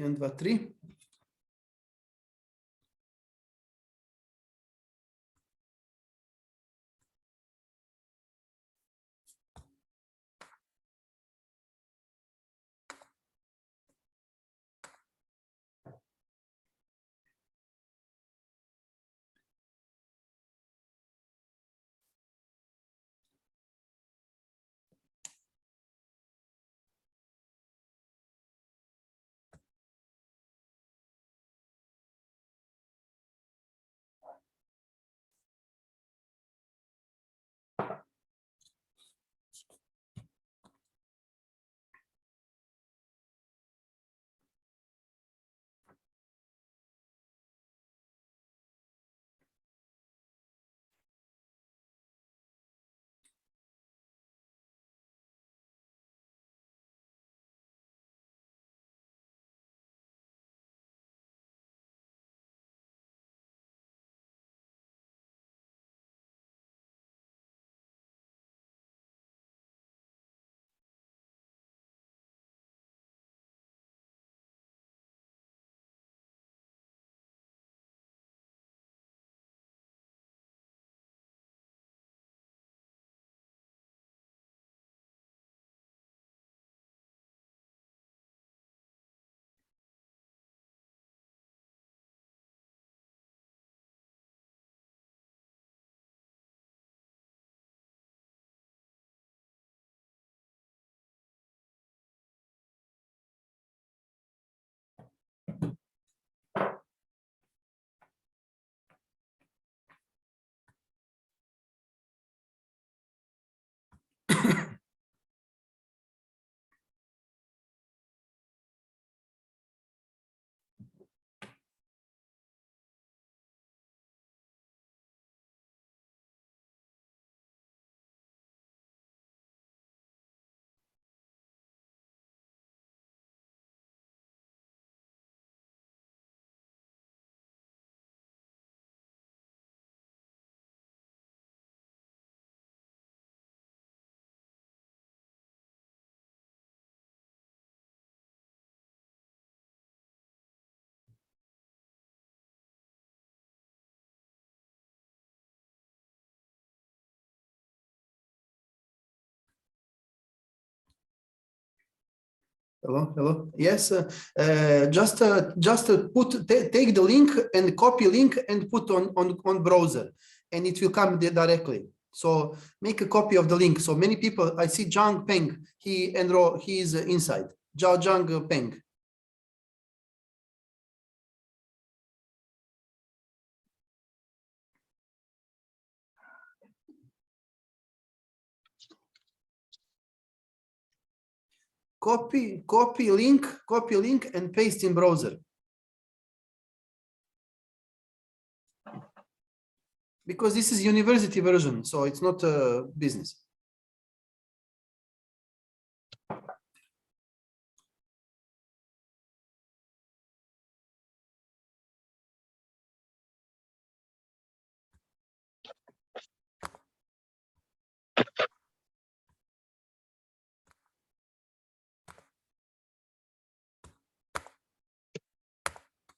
1, 2, 3. Hello, hello. Yes, just take the link and copy link and put on browser, and it will come directly. So make a copy of the link. So many people, I see Zhang Peng, he is inside. Zhang Peng. Copy link and paste in browser. Because this is university version, so it's not a business.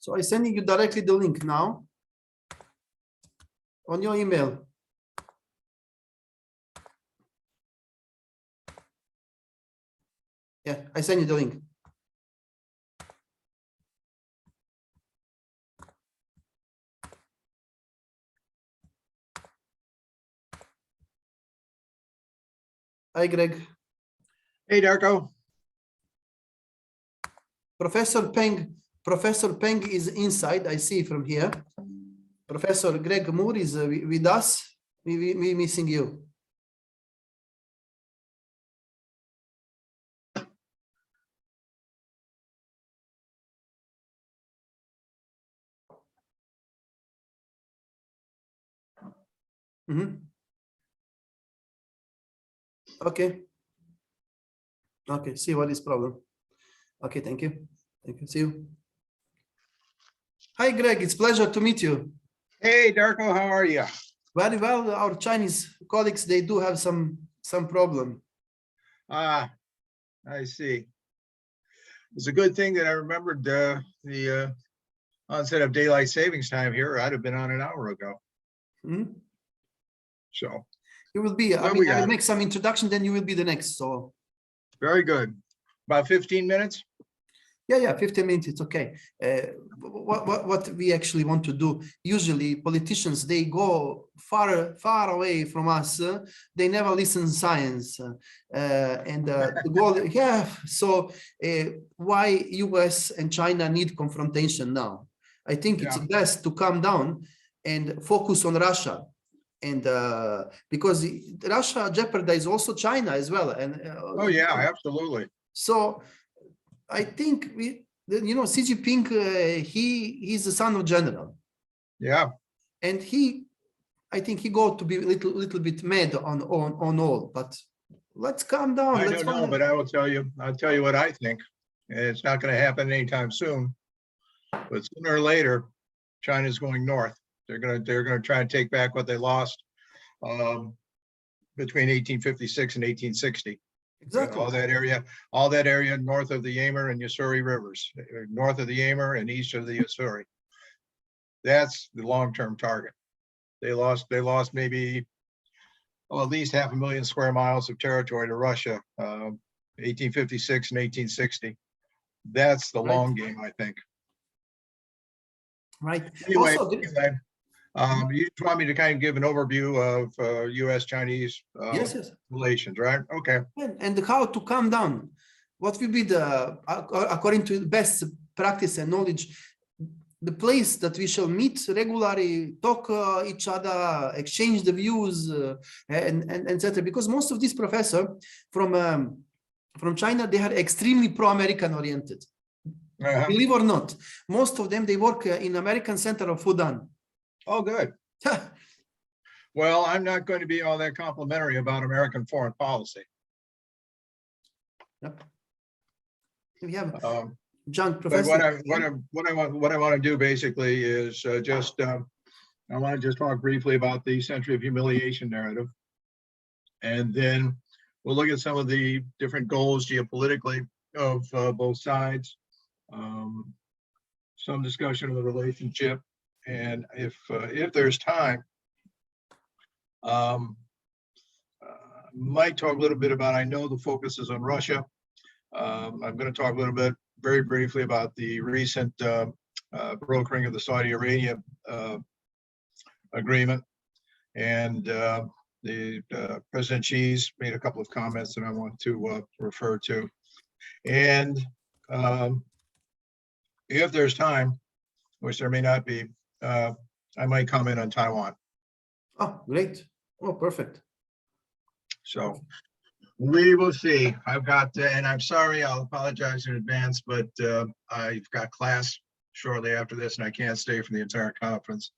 So I'm sending you directly the link now on your email. Yeah, I send you the link. Hi, Greg. Hey, Darko. Professor Peng is inside. I see from here. Professor Greg Moore is with us. We missing you. Okay. Okay, see what is problem. Okay, thank you. Thank you. See you. Hi, Greg. It's a pleasure to meet you. Hey, Darko. How are you? Very well. Our Chinese colleagues, they do have some problem. Ah, I see. It's a good thing that I remembered the onset of daylight savings time here. I'd have been on an hour ago. Mhm. So You will be, I Well, mean, we I will got it. make some introduction, then you will be the next. So very good. About 15 minutes. yeah, 15 minutes, it's okay. What we actually want to do, usually politicians, they go far away from us. They never listen science. The goal, yeah, so why US and China need confrontation now? I think it's Yeah. best to calm down and focus on Russia. And because Russia jeopardizes also China as well. And Oh yeah, absolutely. so I think Xi Jinping, he's the son of general, Yeah. and I think he got to be a little bit mad on all. But let's calm down. I Let's don't know, but I'll tell you what I think. It's not going to happen anytime soon, but sooner or later, China's going north. They're going to try and take back what they lost between 1856 and 1860. exactly All that area north of the Yamer and Ussuri rivers, north of the Yamer and east of the Ussuri. That's the long-term target. They lost maybe at least 500,000 square miles of territory to Russia, 1856 and 1860. That's the long game, I think. right. Anyway, Also, you just want me to kind of give an overview of U.S.-Chinese yes. relations, right? Okay. And how to calm down. What will be the, according to best practice and knowledge, the place that we shall meet regularly, talk each other, exchange the views, and etc. Because most of these professors from China, they are extremely pro-American oriented. Believe or not, most of them, they work in American Center of Fudan. Oh, good. Well, I'm not going to be all that complimentary about American foreign policy. Yep. We have But Professor. what I want to do basically is I want to just talk briefly about the century of humiliation narrative, and then we'll look at some of the different goals geopolitically of both sides, some discussion of the relationship, and if there's time, might talk a little bit about. I know the focus is on Russia. I'm going to talk a little bit, very briefly, about the recent brokering of the Saudi Arabia agreement, and the President Xi's made a couple of comments that I want to refer to. And if there's time, which there may not be, I might comment on Taiwan. Oh, great. Oh, perfect. So we will see. I've got, and I'm sorry, I'll apologize in advance, but I've got class shortly after this and I can't stay for the entire conference.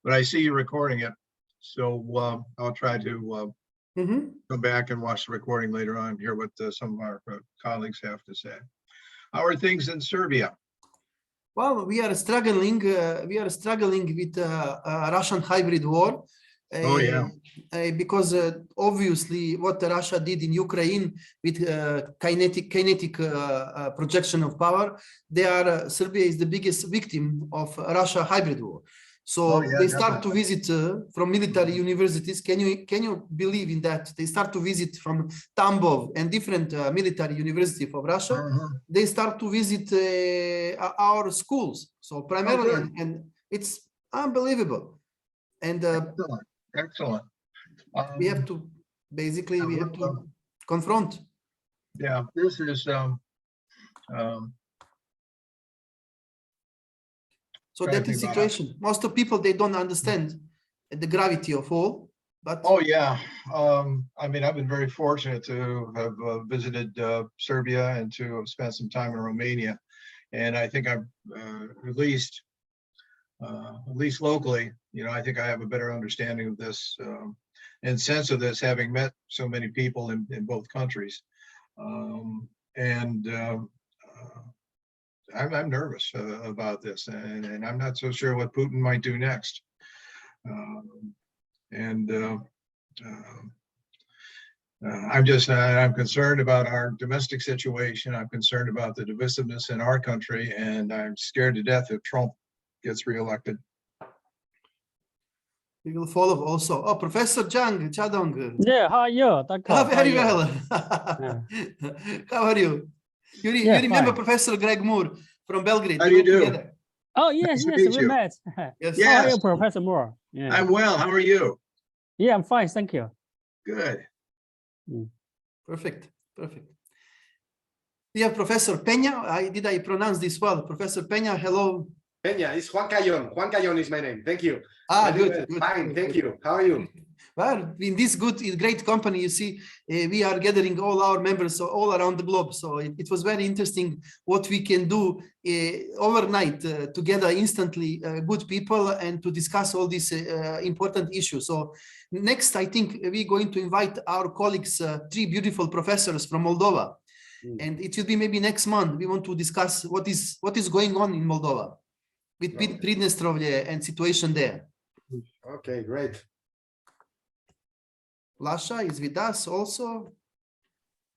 But I see you recording it, so I'll try to come back and watch the recording later on, hear what some of our colleagues have to say. How are things in Serbia? Well, we are struggling. We are struggling with a Russian hybrid war. Oh yeah. Because obviously what Russia did in Ukraine with kinetic projection of power, Serbia is the biggest victim of Russia hybrid war. So they start to visit from military universities. Can you believe in that? They start to visit from Tambov and different military universities of Russia. They start to visit our schools. So primarily, and it's unbelievable. And excellent. We have to basically confront. Yeah, this is so that is the situation. Most of people, they don't understand the gravity of all. But oh yeah, I mean, I've been very fortunate to have visited Serbia and to have spent some time in Romania, and I think I'm at least locally, you know, I think I have a better understanding of this and sense of this, having met so many people in both countries, and I'm nervous about this, and I'm not so sure what Putin might do next. I'm concerned about our domestic situation. I'm concerned about the divisiveness in our country, and I'm scared to death if Trump gets reelected. We will follow also. Oh, Professor Zhang, Chadong. Yeah, how are you? Oh, very How are you? well. How are you? You remember Fine. Professor Greg Moore from Belgrade? How We do you went do? together. Oh, yes, Nice to yes, meet we you. met. Yes. How are Yes, you, Professor Moore? Yeah. I'm well. How are you? Yeah, I'm fine, thank you. Good. Perfect. Perfect. We have Professor Peña. Did I pronounce this well? Professor Peña, hello. Peña, it's Juan Cayon. Juan Cayon is my name. Thank you. Ah, Very good, well. good. Fine, Good, thank good. you. How are you? Well, in this great company, you see, we are gathering all our members all around the globe. So it was very interesting what we can do overnight together instantly, good people, and to discuss all these important issues. So next, I think we're going to invite our colleagues, 3 beautiful professors from Moldova. And it will be maybe next month. We want to discuss what is going on in Moldova with Pridnestrovje and situation there. Okay, great. Lasha is with us also.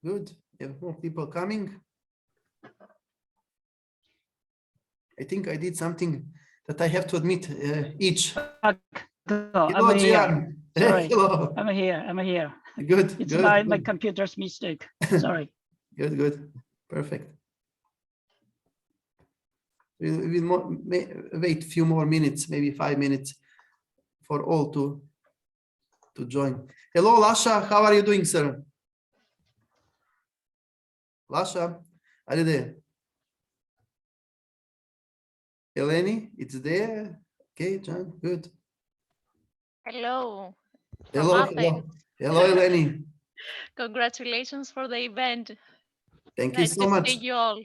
Good. We have more people coming. I think I did something that I have to admit each. Hello, I'm here. Gian. Sorry. Hello. I'm here. I'm here. Good. It's Good. my Good. computer's mistake. Sorry. Good. Good. Perfect. We'll wait a few more minutes, maybe 5 minutes, for all to join. Hello, Lasha. How are you doing, sir? Lasha, are you there? Eleni, it's there. Okay, John, good. Hello. Hello, From hello. Athens. Hello, Eleni. Congratulations for the event. Thank you Nice so to much. see you all.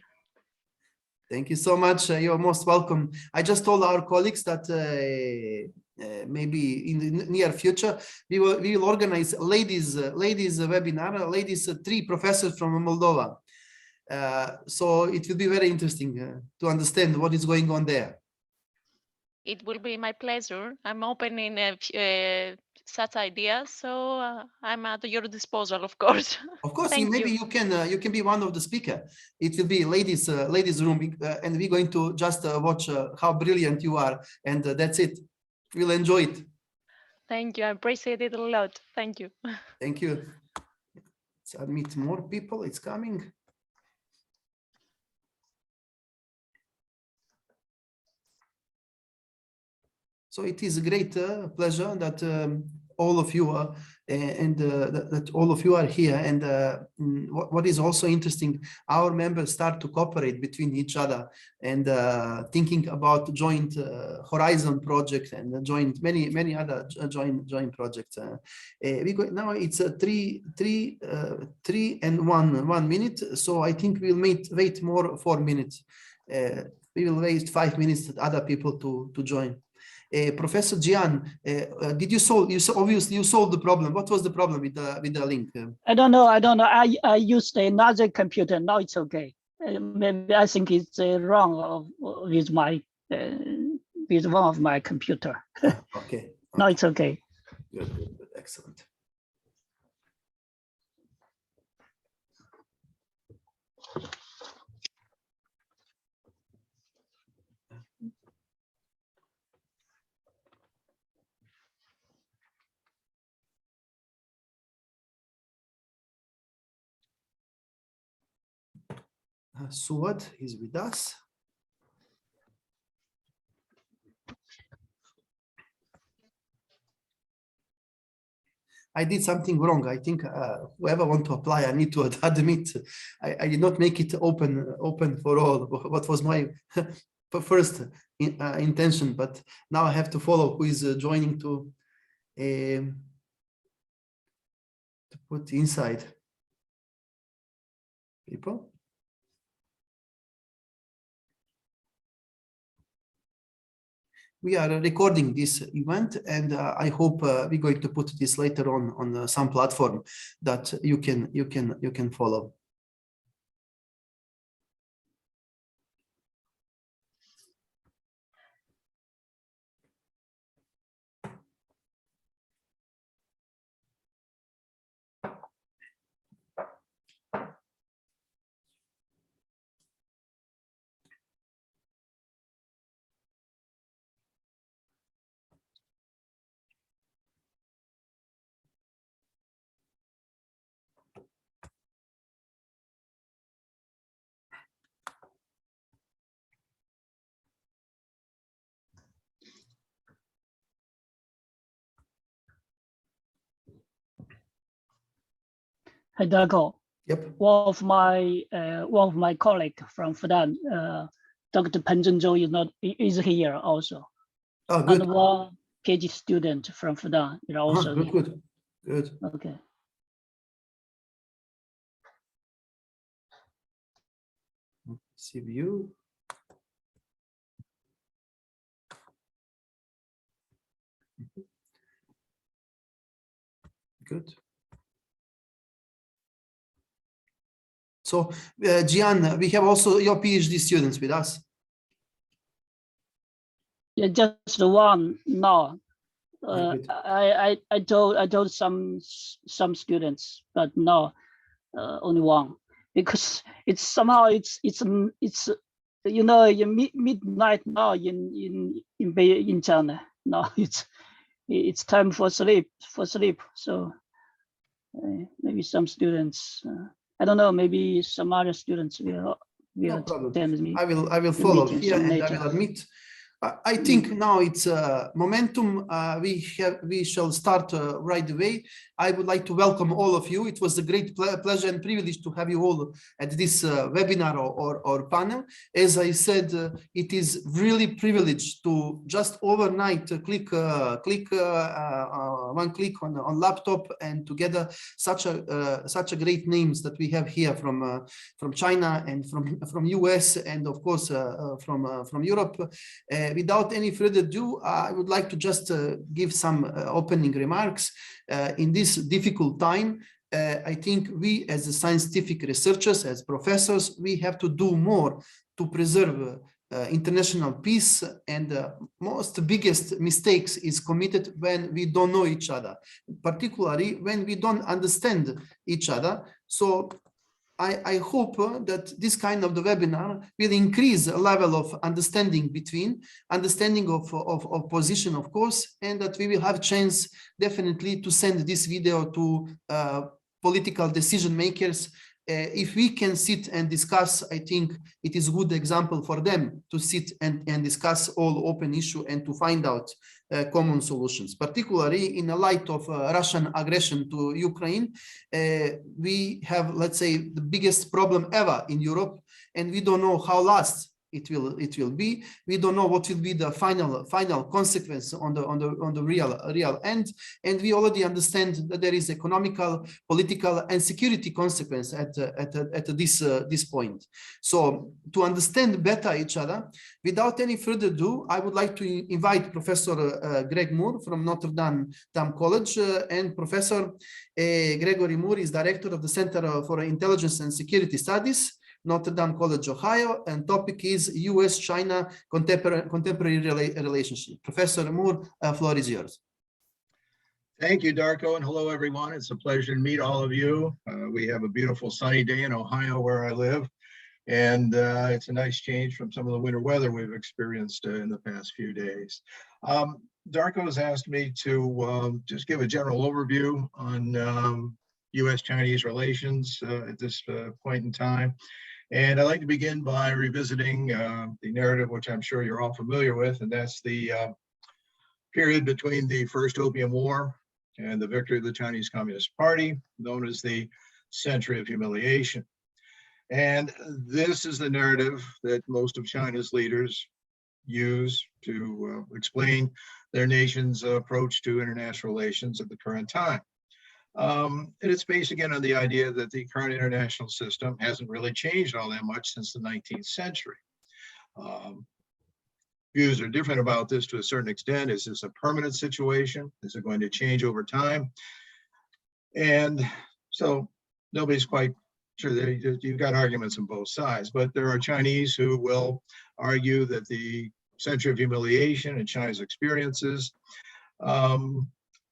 Thank you so much. You're most welcome. I just told our colleagues that maybe in the near future we will organize ladies webinar. Ladies, 3 professors from Moldova. So it will be very interesting to understand what is going on there. It will be my pleasure. I'm open in such ideas, so I'm at your disposal, of course. Of course, Thank maybe you. you can be one of the speaker. It will be ladies room, and we're going to just watch how brilliant you are, and that's it. We'll enjoy it. Thank you. I appreciate it a lot. Thank you. Thank you. Let's admit more people. It's coming. So it is a great pleasure that all of you are that all of you are here. And what is also interesting, our members start to cooperate between each other and thinking about joint Horizon project and joint many other joint projects. We go now. It's 3 and 1 minute. So I think we'll wait more 4 minutes. We will wait 5 minutes for other people to join. Professor Gian, did you solve? Obviously you solved the problem. What was the problem with the link? I don't know. I used another computer. Now it's okay. Maybe I think it's wrong with my with one of my computer. Okay. Now it's okay. Good. Excellent. Suad is with us. I did something wrong. I think whoever want to apply, I need to admit I did not make it open for all. What was my first intention, but now I have to follow who is joining to put inside people. We are recording this event, and I hope we're going to put this later on some platform that you can follow. Hey, Darko. Yep. One of my colleague from Fudan, Dr. Pen Zhenzhou is here also. Oh, good. And one PhD student from Fudan is also Good, here. good, good. Okay. See view. Good. So, Gian, we have also your PhD students with us. Yeah, just one. No, Good. I told some students, but no, only one, because it's somehow it's you know, midnight now in China. No, it's time for sleep. So maybe some students, I don't know, maybe some other students will No problem. attend me. I will follow meeting here, and later. I will admit. I think now it's momentum. We shall start right away. I would like to welcome all of you. It was a great pleasure and privilege to have you all at this webinar or panel. As I said, it is really privileged to just overnight click one click on laptop and together such a great names that we have here from China and from US and of course from Europe. Without any further ado, I would like to just give some opening remarks. In this difficult time, I think we as scientific researchers, as professors, we have to do more to preserve international peace, and biggest mistakes is committed when we don't know each other, particularly when we don't understand each other. So I hope that this kind of the webinar will increase the level of understanding of position, of course, and that we will have chance definitely to send this video to political decision makers. If we can sit and discuss, I think it is a good example for them to sit and discuss all open issue and to find out common solutions, particularly in the light of Russian aggression to Ukraine. We have, let's say, the biggest problem ever in Europe, and we don't know how last it will be. We don't know what will be the final consequence on the real end, and we already understand that there is economical, political, and security consequence at this point. So to understand better each other, without any further ado, I would like to invite Professor Greg Moore from Notre Dame College, and Professor Gregory Moore is director of the Center for Intelligence and Security Studies, Notre Dame College, Ohio, and topic is US-China contemporary relationship. Professor Moore, floor is yours. Thank you, Darko, and hello, everyone. It's a pleasure to meet all of you. We have a beautiful sunny day in Ohio where I live, and it's a nice change from some of the winter weather we've experienced in the past few days. Darko has asked me to just give a general overview on US-Chinese relations at this point in time. And I'd like to begin by revisiting the narrative, which I'm sure you're all familiar with, and that's the period between the First Opium War and the victory of the Chinese Communist Party, known as the Century of Humiliation. And this is the narrative that most of China's leaders use to explain their nation's approach to international relations at the current time. And it's based again on the idea that the current international system hasn't really changed all that much since the 19th century. Views are different about this to a certain extent. Is this a permanent situation? Is it going to change over time? And so nobody's quite sure. You've got arguments on both sides, but there are Chinese who will argue that the Century of Humiliation and China's experiences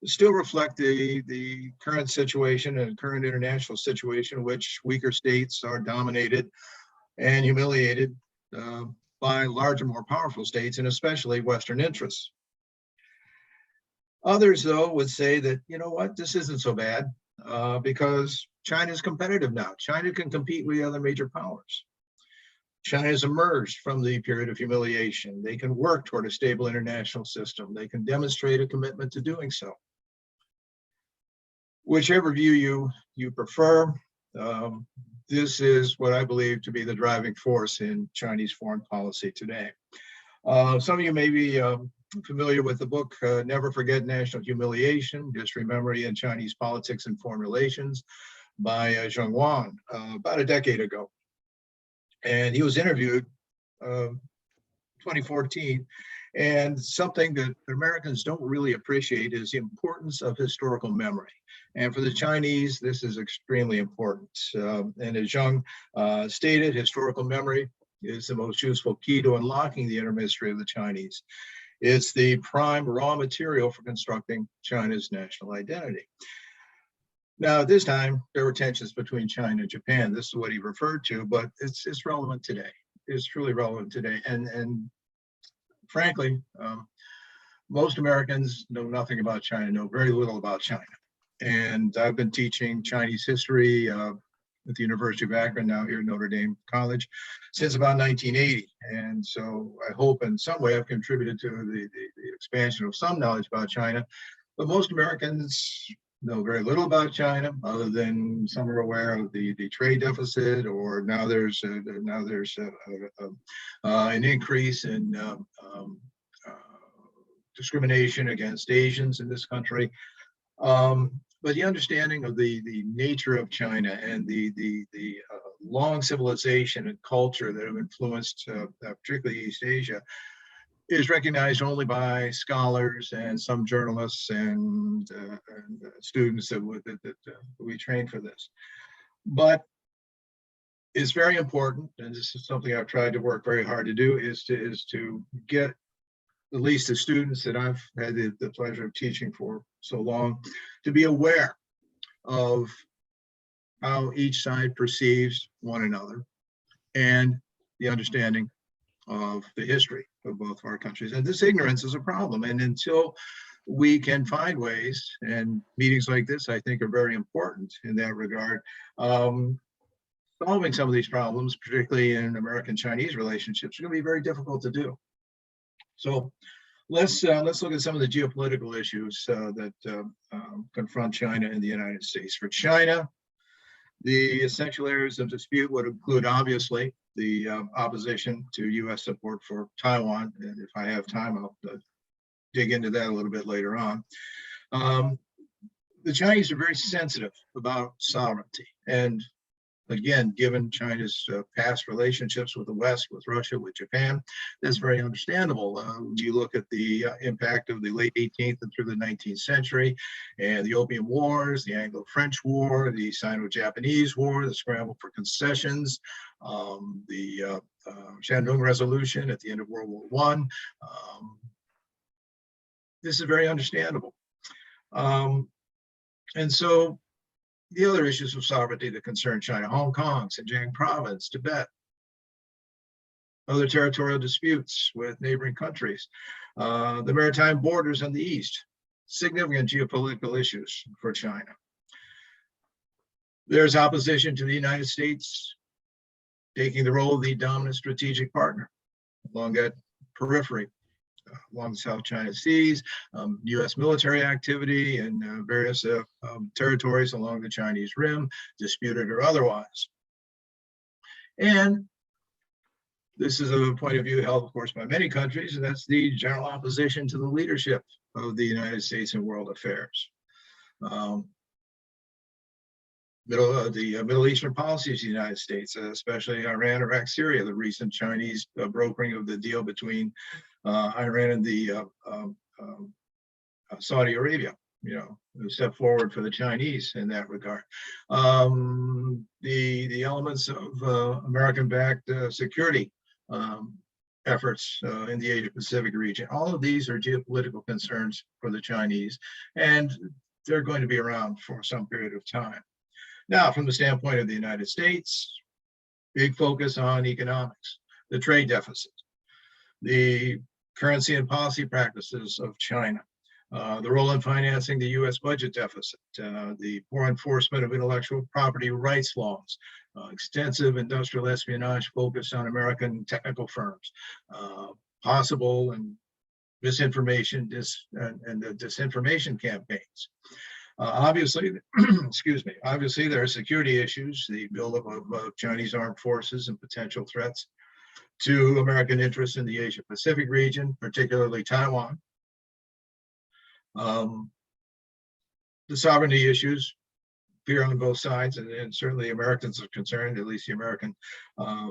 still reflect the current situation and current international situation, in which weaker states are dominated and humiliated by larger, more powerful states, and especially Western interests. Others, though, would say that, you know what, this isn't so bad because China is competitive now. China can compete with the other major powers. China has emerged from the period of humiliation. They can work toward a stable international system. They can demonstrate a commitment to doing so. Whichever view you prefer, this is what I believe to be the driving force in Chinese foreign policy today. Some of you may be familiar with the book, Never Forget National Humiliation, History, Memory, and Chinese Politics and Foreign Relations by Zheng Wang, about a decade ago. And he was interviewed 2014. And something that Americans don't really appreciate is the importance of historical memory. And for the Chinese, this is extremely important. And as Zheng stated, historical memory is the most useful key to unlocking the inner mystery of the Chinese. It's the prime raw material for constructing China's national identity. Now, at this time, there were tensions between China and Japan. This is what he referred to, but it's relevant today. It's truly relevant today. And frankly, most Americans know nothing about China, know very little about China. And I've been teaching Chinese history at the University of Akron, now here at Notre Dame College, since about 1980. And so I hope in some way I've contributed to the expansion of some knowledge about China. But most Americans know very little about China, other than some are aware of the trade deficit, or now there's an increase in discrimination against Asians in this country. But the understanding of the nature of China and the long civilization and culture that have influenced particularly East Asia is recognized only by scholars and some journalists and students that we train for this. But it's very important, and this is something I've tried to work very hard to do, is to get at least the students that I've had the pleasure of teaching for so long to be aware of how each side perceives one another and the understanding of the history of both of our countries. And this ignorance is a problem. And until we can find ways, and meetings like this, I think, are very important in that regard, solving some of these problems, particularly in American-Chinese relationships, are going to be very difficult to do. So let's look at some of the geopolitical issues that confront China and the United States. For China, the essential areas of dispute would include, obviously, the opposition to U.S. support for Taiwan. And if I have time, I'll dig into that a little bit later on. The Chinese are very sensitive about sovereignty. And again, given China's past relationships with the West, with Russia, with Japan, that's very understandable. You look at the impact of the late 18th and through the 19th century, and the Opium Wars, the Anglo-French War, the Sino-Japanese War, the scramble for concessions, the Shandong Resolution at the end of World War I. This is very understandable. And so the other issues of sovereignty that concern China, Hong Kong, Xinjiang province, Tibet, other territorial disputes with neighboring countries, the maritime borders on the east, significant geopolitical issues for China. There's opposition to the United States taking the role of the dominant strategic partner along that periphery, along the South China Seas, U.S. military activity in various territories along the Chinese Rim, disputed or otherwise. And this is a point of view held, of course, by many countries, and that's the general opposition to the leadership of the United States in world affairs. The Middle Eastern policies of the United States, especially Iran, Iraq, Syria, the recent Chinese brokering of the deal between Iran and the Saudi Arabia, a step forward for the Chinese in that regard. The elements of American-backed security efforts in the Asia-Pacific region. All of these are geopolitical concerns for the Chinese, and they're going to be around for some period of time. Now, from the standpoint of the United States, big focus on economics, the trade deficit, the currency and policy practices of China, the role in financing the U.S. budget deficit, the poor enforcement of intellectual property rights laws, extensive industrial espionage focused on American technical firms, possible and misinformation and the disinformation campaigns. Obviously, excuse me, obviously there are security issues, the buildup of Chinese armed forces and potential threats to American interests in the Asia Pacific region, particularly Taiwan. The sovereignty issues appear on both sides, and certainly Americans are concerned, at least the American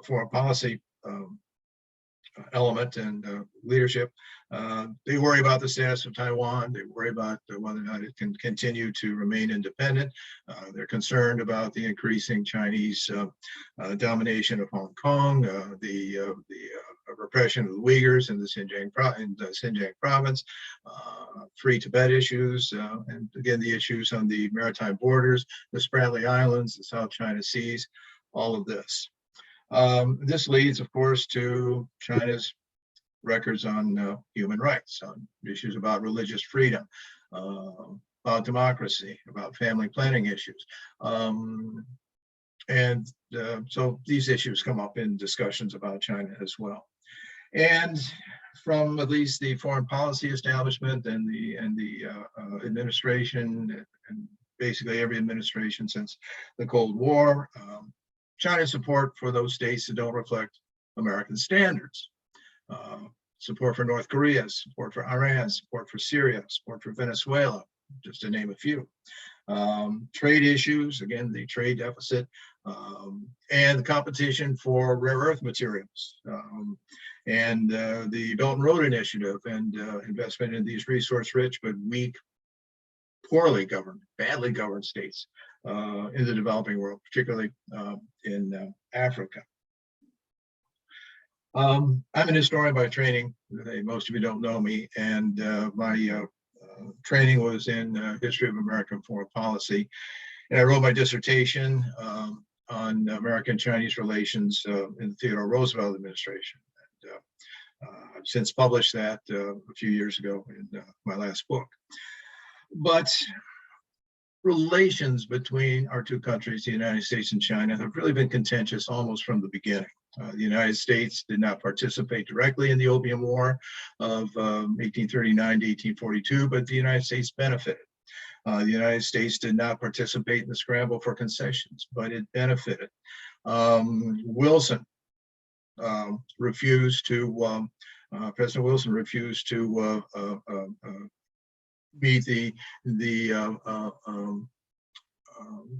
foreign policy element and leadership. They worry about the status of Taiwan. They worry about whether or not it can continue to remain independent. They're concerned about the increasing Chinese domination of Hong Kong, the repression of the Uyghurs in the Xinjiang province, free Tibet issues, and again, the issues on the maritime borders, the Spratly Islands, the South China Seas, all of this. This leads, of course, to China's records on human rights, on issues about religious freedom, about democracy, about family planning issues. So these issues come up in discussions about China as well. And from at least the foreign policy establishment and the administration, and basically every administration since the Cold War, China's support for those states that don't reflect American standards. Support for North Korea, support for Iran, support for Syria, support for Venezuela, just to name a few. Trade issues, again, the trade deficit, and the competition for rare earth materials, and the Belt and Road Initiative, and investment in these resource-rich but weak, poorly governed, badly governed states in the developing world, particularly in Africa. I'm an historian by training. Most of you don't know me, and my training was in history of American foreign policy. And I wrote my dissertation on American-Chinese relations in the Theodore Roosevelt administration. And I've since published that a few years ago in my last book. But relations between our two countries, the United States and China, have really been contentious almost from the beginning. The United States did not participate directly in the Opium War of 1839 to 1842, but the United States benefited. The United States did not participate in the scramble for concessions, but it benefited. Wilson refused to, President Wilson refused to meet the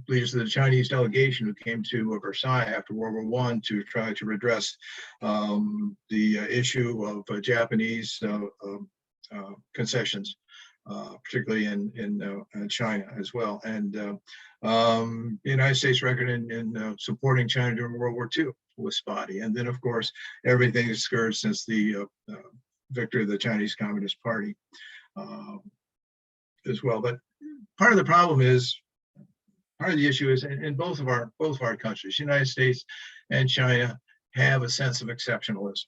leaders of the Chinese delegation who came to Versailles after World War I to try to redress the issue of Japanese concessions, particularly in China as well. And the United States record in supporting China during World War II was spotty. And then, of course, everything has occurred since the victory of the Chinese Communist Party as well. But part of the problem is, part of the issue is in both of our countries, United States and China, have a sense of exceptionalism.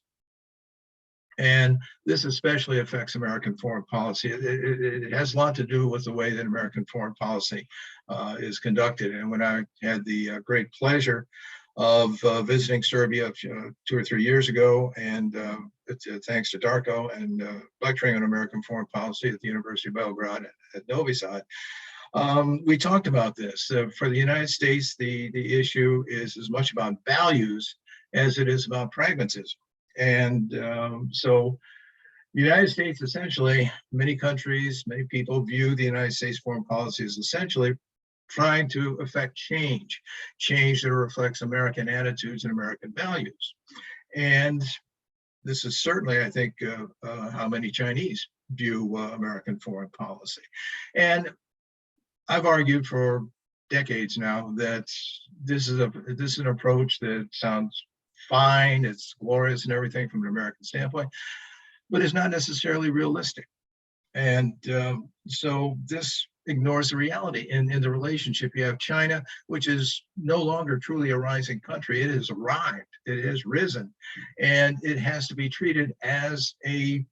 And this especially affects American foreign policy. It has a lot to do with the way that American foreign policy is conducted. And when I had the great pleasure of visiting Serbia 2 or 3 years ago, and thanks to Darko, and lecturing on American foreign policy at the University of Belgrade at Novi Sad, we talked about this. For the United States, the issue is as much about values as it is about pragmatism. And so the United States, essentially, many countries, many people view the United States foreign policy as essentially trying to affect change that reflects American attitudes and American values. And this is certainly, I think, how many Chinese view American foreign policy. And I've argued for decades now that this is an approach that sounds fine, it's glorious and everything from an American standpoint, but it's not necessarily realistic. And so this ignores the reality in the relationship. You have China, which is no longer truly a rising country. It has arrived, it has risen, and it has to be treated as an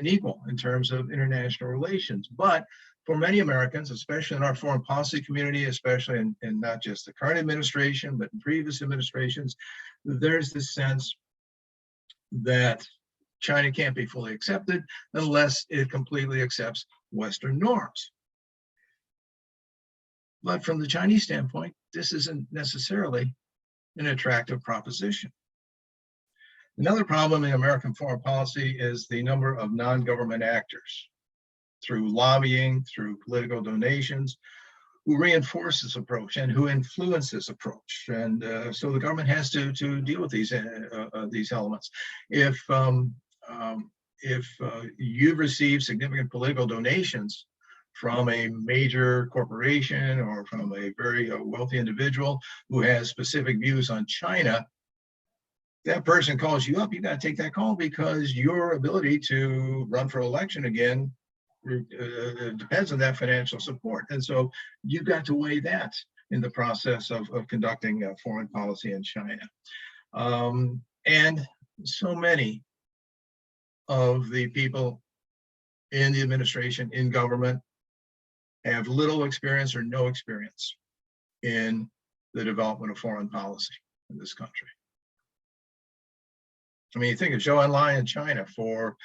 equal in terms of international relations. But for many Americans, especially in our foreign policy community, especially in not just the current administration, but in previous administrations, there's this sense that China can't be fully accepted unless it completely accepts Western norms. But from the Chinese standpoint, this isn't necessarily an attractive proposition. Another problem in American foreign policy is the number of non-government actors through lobbying, through political donations, who reinforce this approach and who influence this approach. And so the government has to deal with these elements. If you've received significant political donations from a major corporation or from a very wealthy individual who has specific views on China, that person calls you up, you got to take that call, because your ability to run for election again depends on that financial support. And so you've got to weigh that in the process of conducting foreign policy in China. And so many of the people in the administration, in government, have little experience or no experience in the development of foreign policy in this country. I mean, you think of Zhou Enlai in China for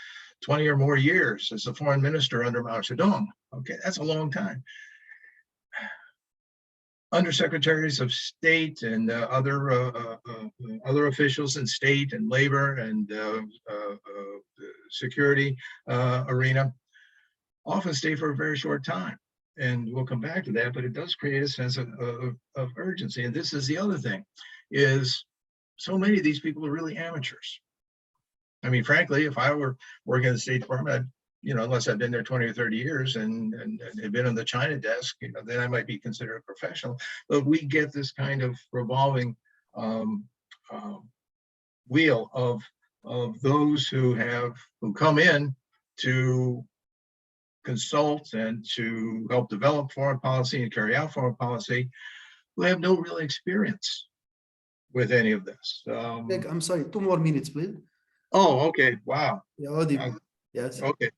20 or more years as the foreign minister under Mao Zedong. Okay, that's a long time. Undersecretaries of state and other officials in state and labor and security arena often stay for a very short time. And we'll come back to that, but it does create a sense of urgency. And this is the other thing, is so many of these people are really amateurs. I mean, frankly, if I were working at the State Department, unless I've been there 20 or 30 years and had been on the China desk, then I might be considered a professional. But we get this kind of revolving wheel of those who come in to consult and to help develop foreign policy and carry out foreign policy, who have no real experience with any of this. Greg, I'm sorry, 2 more minutes, please. Oh, okay. Wow. Yes. Okay.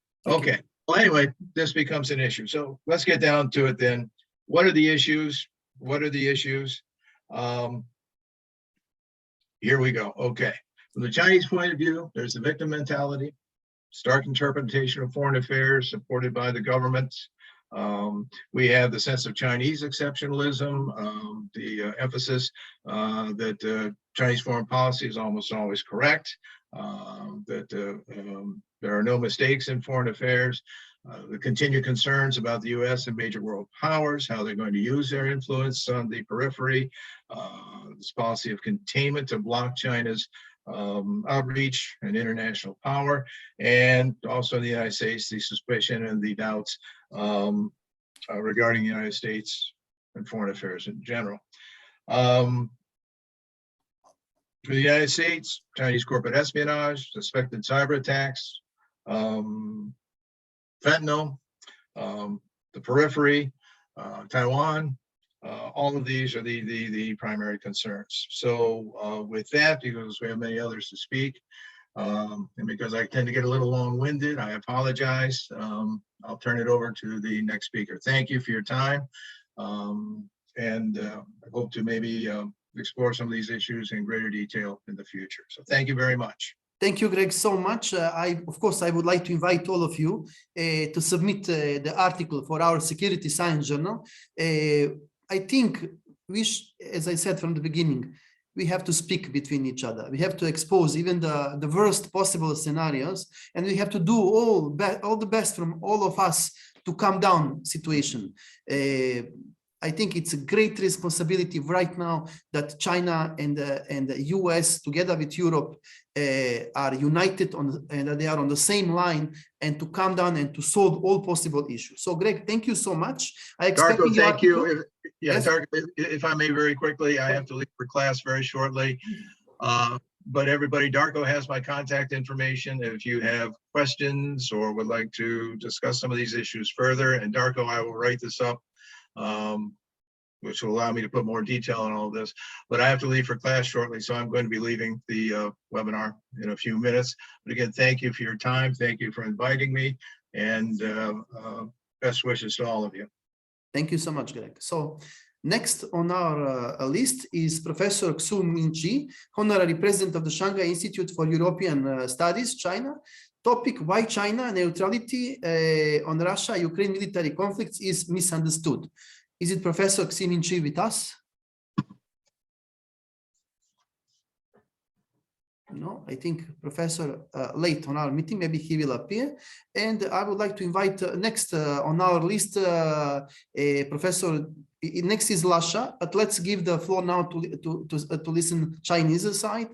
Well, anyway, this becomes an issue. So let's get down to it then. What are the issues? Here we go. Okay. From the Chinese point of view, there's the victim mentality, stark interpretation of foreign affairs supported by the government. We have the sense of Chinese exceptionalism, the emphasis that Chinese foreign policy is almost always correct, that there are no mistakes in foreign affairs, the continued concerns about the U.S. and major world powers, how they're going to use their influence on the periphery, this policy of containment to block China's outreach and international power, and also the United States, the suspicion and the doubts regarding the United States and foreign affairs in general. For the United States, Chinese corporate espionage, suspected cyber attacks, fentanyl, the periphery, Taiwan, all of these are the primary concerns. So with that, because we have many others to speak, and because I tend to get a little long-winded, I apologize. I'll turn it over to the next speaker. Thank you for your time. And I hope to maybe explore some of these issues in greater detail in the future. So thank you very much. Thank you, Greg, so much. Of course, I would like to invite all of you to submit the article for our Security Science Journal. I think as I said from the beginning, we have to speak between each other. We have to expose even the worst possible scenarios, and we have to do all the best from all of us to calm down situation. I think it's a great responsibility right now that China and the US together with Europe are united and that they are on the same line, and to calm down and to solve all possible issues. So Greg, thank you so much. Darko, thank you. Yes. Darko, if I may very quickly, I have to leave for class very shortly. But everybody, Darko has my contact information if you have questions or would like to discuss some of these issues further. And Darko, I will write this up, which will allow me to put more detail on all of this. But I have to leave for class shortly, so I'm going to be leaving the webinar in a few minutes. But again, thank you for your time. Thank you for inviting me, and best wishes to all of you. Thank you so much, Greg. So next on our list is Professor Xu Mingqi, Honorary President of the Shanghai Institute for European Studies, China. Topic: why China neutrality on Russia-Ukraine military conflicts is misunderstood. Is it Professor MINGQI with us? No, I think Professor late on our meeting, maybe he will appear. And I would like to invite next on our list, Professor, next is Lasha, but let's give the floor now to listen Chinese side.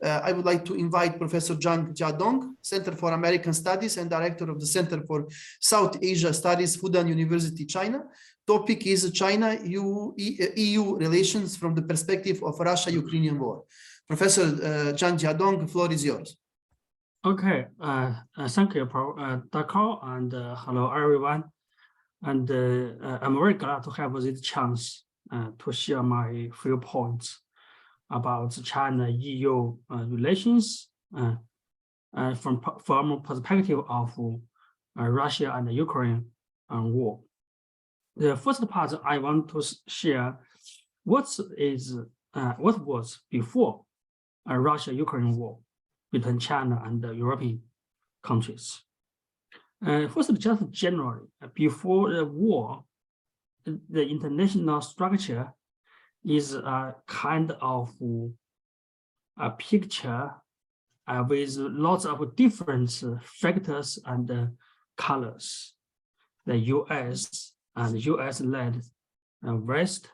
I would like to invite Professor Zhang Jiadong, Center for American Studies and Director of the Center for South Asia Studies, Fudan University, China. Topic is China-EU relations from the perspective of Russia-Ukrainian war. Professor Zhang Jiadong, the floor is yours. Okay, thank you, Darko, and hello, everyone. And I'm very glad to have this chance to share my few points about China-EU relations from perspective of Russia and Ukraine war. The first part I want to share what was before Russia-Ukraine war between China and the European countries. First, just generally, before the war, the international structure is a kind of a picture with lots of different factors and colors. The US and US-led West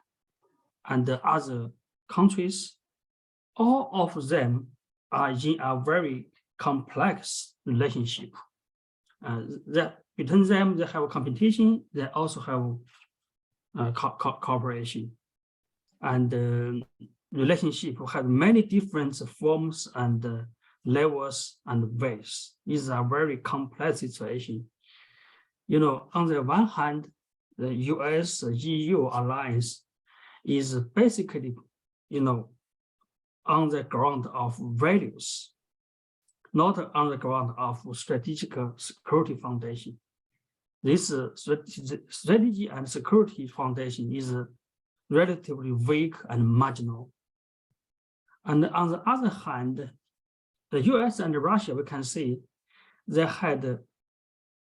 and the other countries, all of them are in a very complex relationship. That between them, they have competition, they also have cooperation. And the relationship has many different forms and levels and ways. It's a very complex situation. You know, on the one hand, the US-EU alliance is basically, you know, on the ground of values, not on the ground of strategic security foundation. This strategy and security foundation is relatively weak and marginal. And on the other hand, the US and Russia, we can see they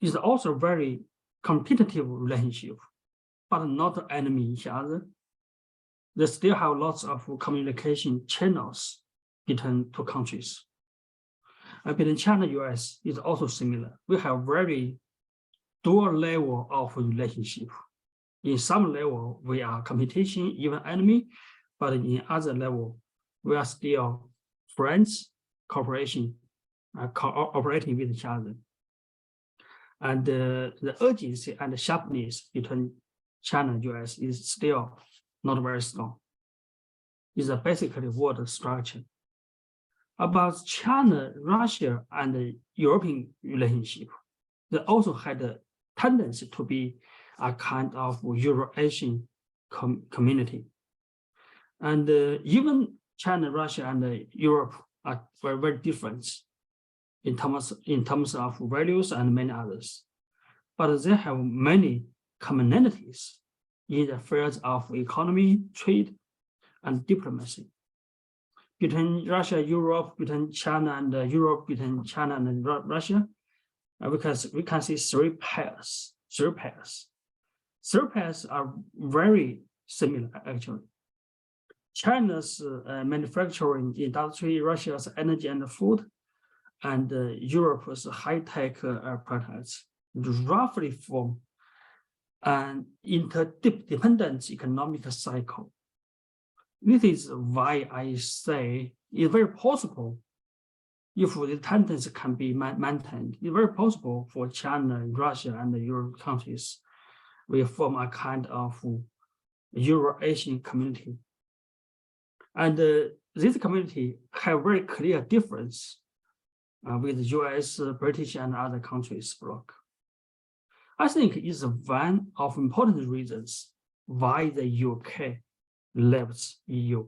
is also very competitive relationship, but not enemy each other. They still have lots of communication channels between two countries. And between China and US is also similar. We have very dual level of relationship. In some level, we are competition, even enemy, but in other level, we are still friends, cooperation, cooperating with each other. And the urgency and the sharpness between China and US is still not very strong. It's a basically world structure. About China, Russia, and the European relationship, they also had a tendency to be a kind of Euro-Asian community. And even China, Russia, and Europe are very, very different in terms of values and many others. But they have many commonalities in the fields of economy, trade, and diplomacy. Between Russia, Europe, between China and Europe, between China and Russia, we can see three pairs. Three pairs are very similar, actually. China's manufacturing industry, Russia's energy and food, and Europe's high-tech products roughly form an interdependent economic cycle. This is why I say it's very possible if the tendency can be maintained. It's very possible for China, Russia, and the Europe countries will form a kind of Euro-Asian community. And this community have very clear difference with US, British, and other countries bloc. I think it's one of important reasons why the UK left EU.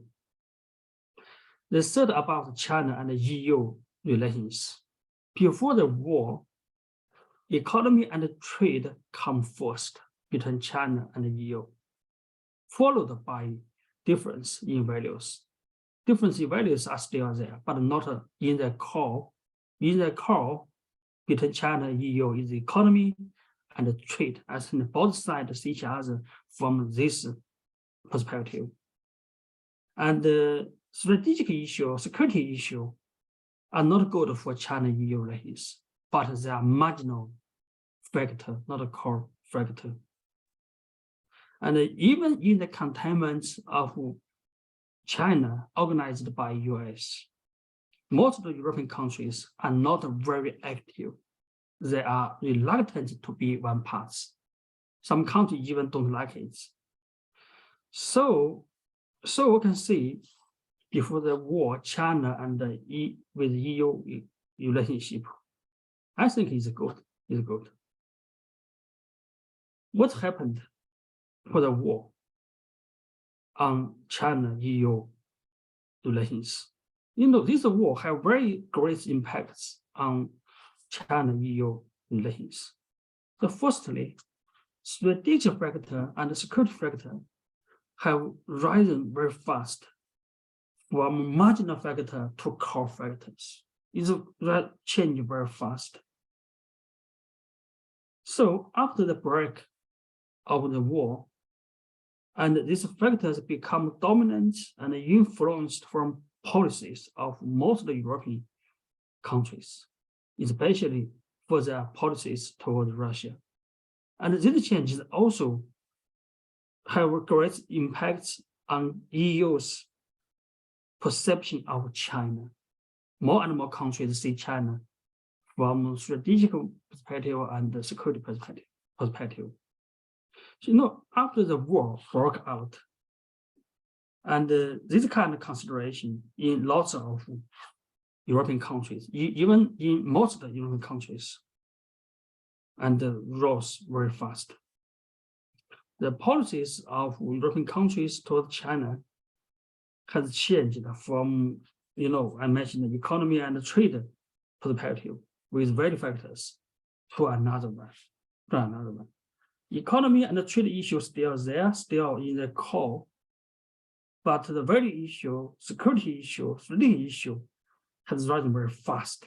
The third about China and the EU relations. Before the war, economy and trade come first between China and the EU, followed by difference in values. Difference in values are still there, but not in the core. In the core, between China and EU is the economy and trade. I think both sides see each other from this perspective. And the strategic issue, security issue, are not good for China-EU relations, but they are marginal factor, not a core factor. And even in the containment of China organized by US, most of the European countries are not very active. They are reluctant to be one part. Some countries even don't like it. So we can see before the war, China and with EU relationship, I think is good. Is good. What happened for the war on China-EU relations? This war have very great impacts on China-EU relations. So firstly, strategic factor and security factor have risen very fast from marginal factor to core factors. It's change very fast. So after the break of the war, and these factors become dominant and influenced from policies of most of the European countries, especially for their policies towards Russia. And these changes also have great impacts on EU's perception of China. More and more countries see China from a strategic perspective and security perspective. So, after the war broke out, and this kind of consideration in lots of European countries, even in most of the European countries, and rose very fast. The policies of European countries toward China has changed from, I mentioned the economy and the trade perspective with value factors to another one. Economy and the trade issue still there, still in the core, but the value issue, security issue, strategic issue has risen very fast.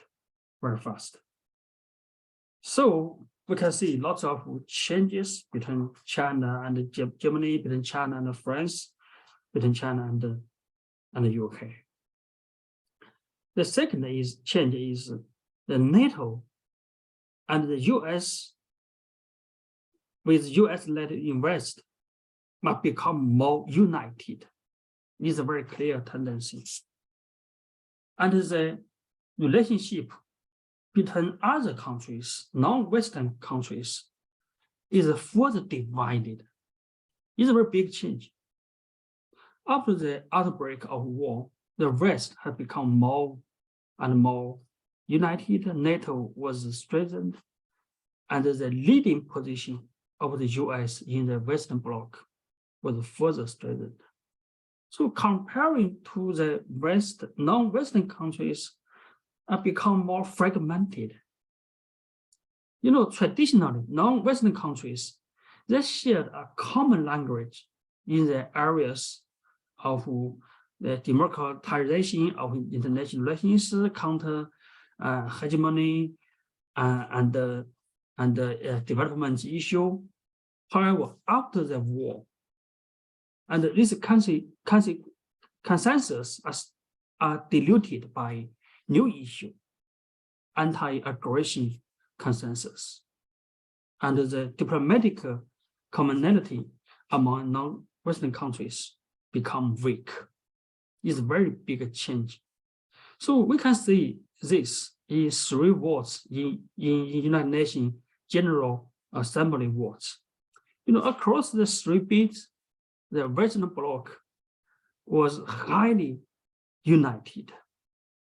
So we can see lots of changes between China and Germany, between China and France, between China and the UK. The second change is the NATO and the US, with US-led invest, must become more united. This is a very clear tendency. And the relationship between other countries, non-Western countries, is further divided. It's a very big change. After the outbreak of war, the West has become more and more united. NATO was strengthened, and the leading position of the US in the Western Bloc was further strengthened. So comparing to the West, non-Western countries have become more fragmented. Traditionally, non-Western countries, they shared a common language in the areas of the democratization of international relations, counter hegemony, and development issue. However, after the war, and this consensus are diluted by new issue, anti-aggression consensus, and the diplomatic commonality among non-Western countries become weak. It's a very big change. So we can see this in 3 words in United Nations General Assembly words. Across the 3 bits, the Western Bloc was highly united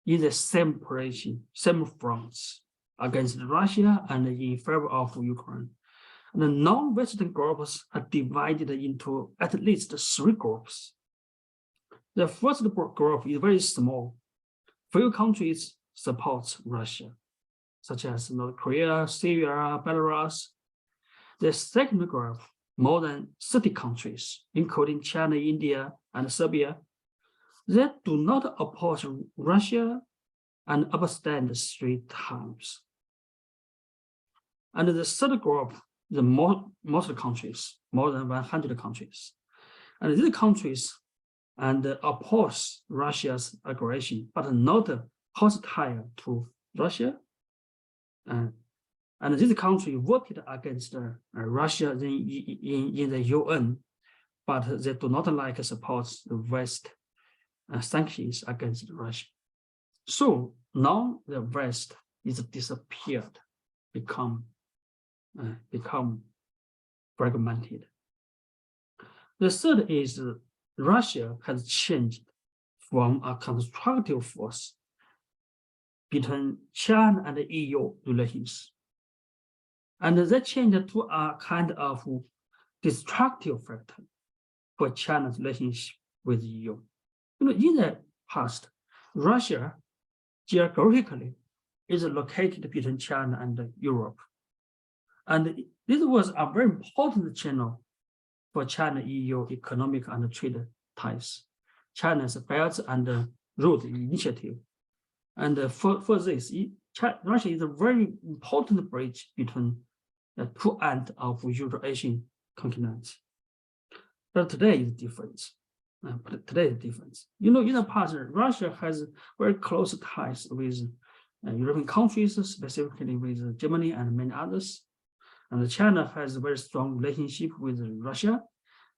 in the same position, same fronts against Russia and in favor of Ukraine. And the non-Western groups are divided into at least 3 groups. The first group is very small. Few countries support Russia, such as North Korea, Serbia, Belarus. The second group, more than 30 countries, including China, India, and Serbia, that do not oppose Russia and abstain 3 times. And the third group the most countries, more than 100 countries. And these countries and oppose Russia's aggression, but not hostile to Russia. And this country voted against Russia in the UN, but they do not like support the West sanctions against Russia. So now the West is disappeared, become fragmented. The third is Russia has changed from a constructive force between China and the EU relations, and that changed to a kind of destructive factor for China's relationship with the EU. In the past, Russia geographically is located between China and Europe, and this was a very important channel for China-EU economic and trade ties. China's Belt and Road Initiative. And for this, Russia is a very important bridge between the two ends of Euro-Asian continent. But today is different. In the past, Russia has very close ties with European countries, specifically with Germany and many others. And China has a very strong relationship with Russia.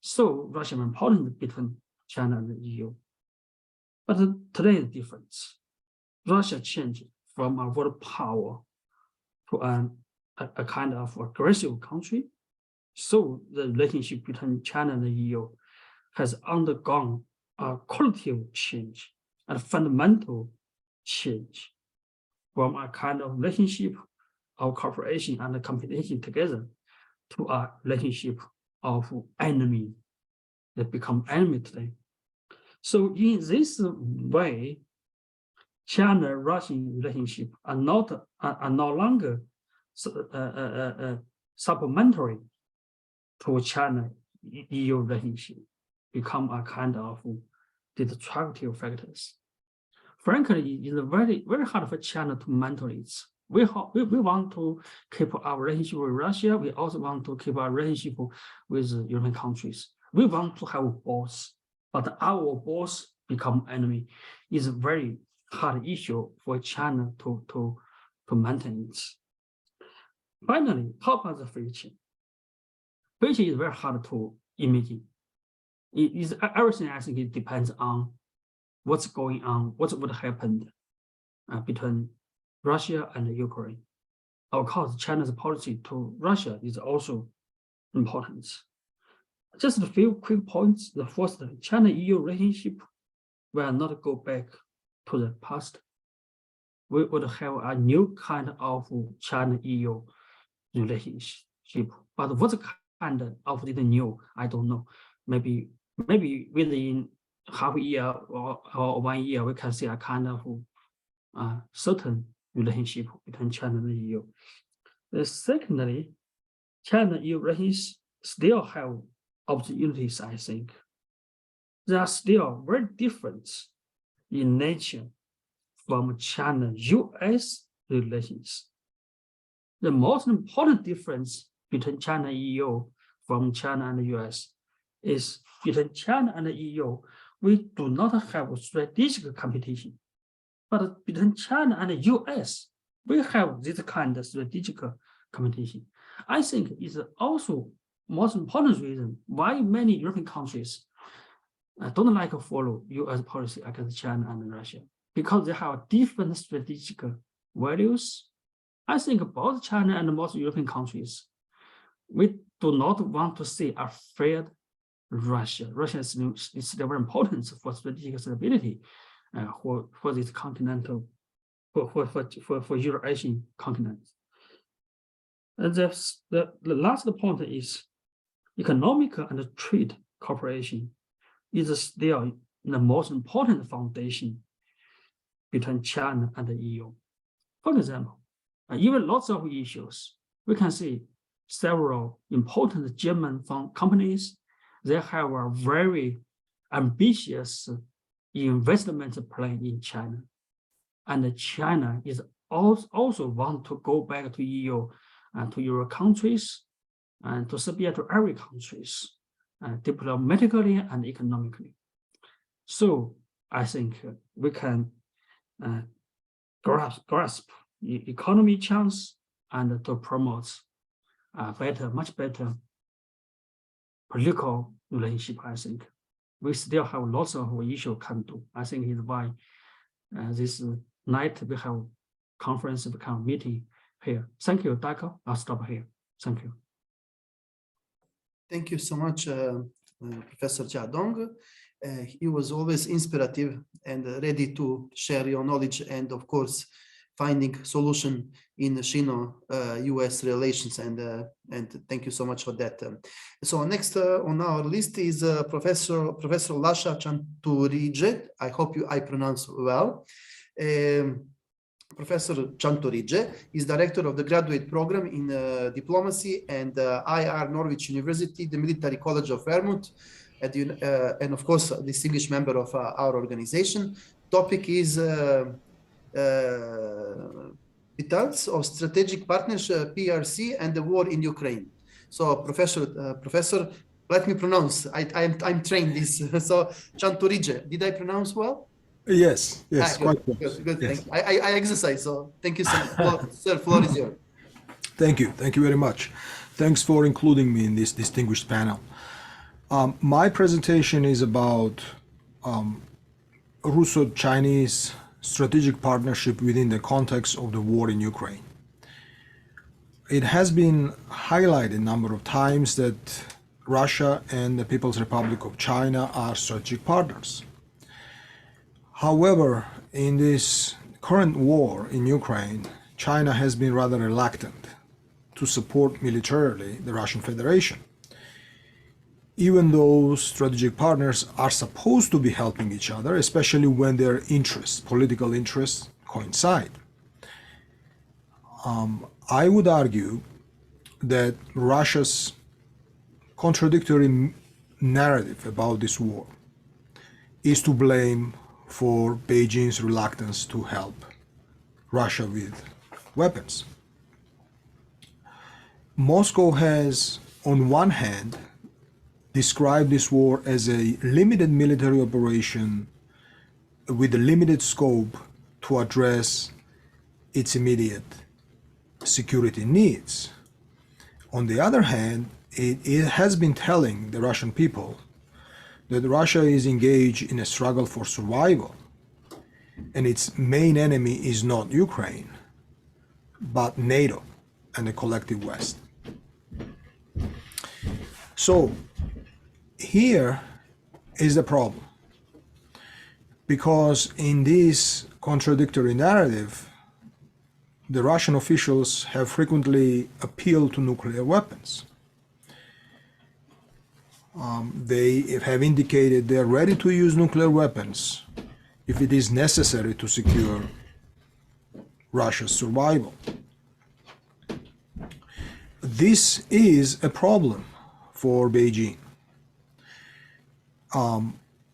So Russia is important between China and the EU. But today is different. Russia changed from a world power to a kind of aggressive country. So the relationship between China and the EU has undergone a qualitative change and fundamental change from a kind of relationship of cooperation and competition together to a relationship of enemy that become enemy today. So in this way, China-Russian relationship are no longer supplementary to China-EU relationship, become a kind of destructive factors. Frankly, it's very, very hard for China to manage it. We want to keep our relationship with Russia. We also want to keep our relationship with European countries. We want to have both, but our both become enemy is a very hard issue for China to maintain it. Finally, how about the future? Future is very hard to imagine. It is everything. I think it depends on what's going on, what would happen between Russia and Ukraine. Of course, China's policy to Russia is also important. Just a few quick points. The first, China-EU relationship will not go back to the past. We would have a new kind of China-EU relationship. But what kind of the new, I don't know. Maybe within half a year or 1 year, we can see a kind of certain relationship between China and the EU. Secondly, China-EU relations still have opportunities, I think. They are still very different in nature from China-US relations. The most important difference between China and EU from China and the US is between China and the EU, we do not have strategic competition. But between China and the US, we have this kind of strategic competition. I think it's also most important reason why many European countries don't like to follow US policy against China and Russia, because they have different strategic values. I think both China and most European countries, we do not want to see a failed Russia. Russia is still very important for strategic stability for this continental, for Euro-Asian continent. And the last point is economic and trade cooperation is still the most important foundation between China and the EU. For example, even lots of issues, we can see several important German companies, they have a very ambitious investment plan in China. And China is also want to go back to EU and to Euro countries and to Serbia, to every countries, diplomatically and economically. So I think we can grasp the economy chance and to promote much better political relationship. I think we still have lots of issues can do. I think is why this night we have conference, we can meeting here. Thank you, Darko. I'll stop here. Thank you. Thank you so much, Professor Jiadong. He was always inspirative and ready to share your knowledge and, of course, finding solution in Sino-US relations. And thank you so much for that. So next on our list is Professor Lasha CHANTOURIDZÉ. I hope I pronounce well. Professor CHANTOURIDZÉ is director of the graduate program in diplomacy and IR Norwich University, the Military College of Vermont, and of course, a distinguished member of our organization. Topic is Pitfalls of strategic partnership, PRC, and the war in Ukraine. So, Professor, let me pronounce. I'm trained this. So, CHANTOURIDZÉ, did I pronounce well? Yes, good, quite good, good. yes. I exercise, so thank you so much. Sir, floor is yours. Thank you very much. Thanks for including me in this distinguished panel. My presentation is about Russo-Chinese strategic partnership within the context of the war in Ukraine. It has been highlighted a number of times that Russia and the People's Republic of China are strategic partners. However, in this current war in Ukraine, China has been rather reluctant to support militarily the Russian Federation, even though strategic partners are supposed to be helping each other, especially when their interests, political interests, coincide. I would argue that Russia's contradictory narrative about this war is to blame for Beijing's reluctance to help Russia with weapons. Moscow has, on one hand, described this war as a limited military operation with a limited scope to address its immediate security needs. On the other hand, it has been telling the Russian people that Russia is engaged in a struggle for survival, and its main enemy is not Ukraine, but NATO and the collective West. So here is the problem, because in this contradictory narrative, the Russian officials have frequently appealed to nuclear weapons. They have indicated they are ready to use nuclear weapons if it is necessary to secure Russia's survival. This is a problem for Beijing.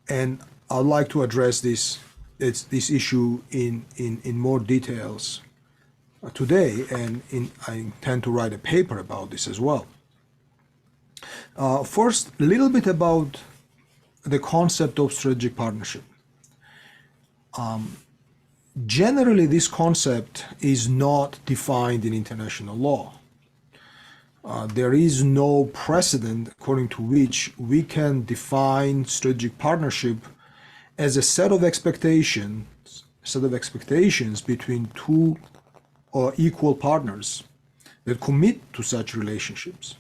And I'd like to address this issue in more details today, and I intend to write a paper about this as well. First, a little bit about the concept of strategic partnership. Generally, this concept is not defined in international law. There is no precedent according to which we can define strategic partnership as a set of expectations between two or equal partners that commit to such relationships.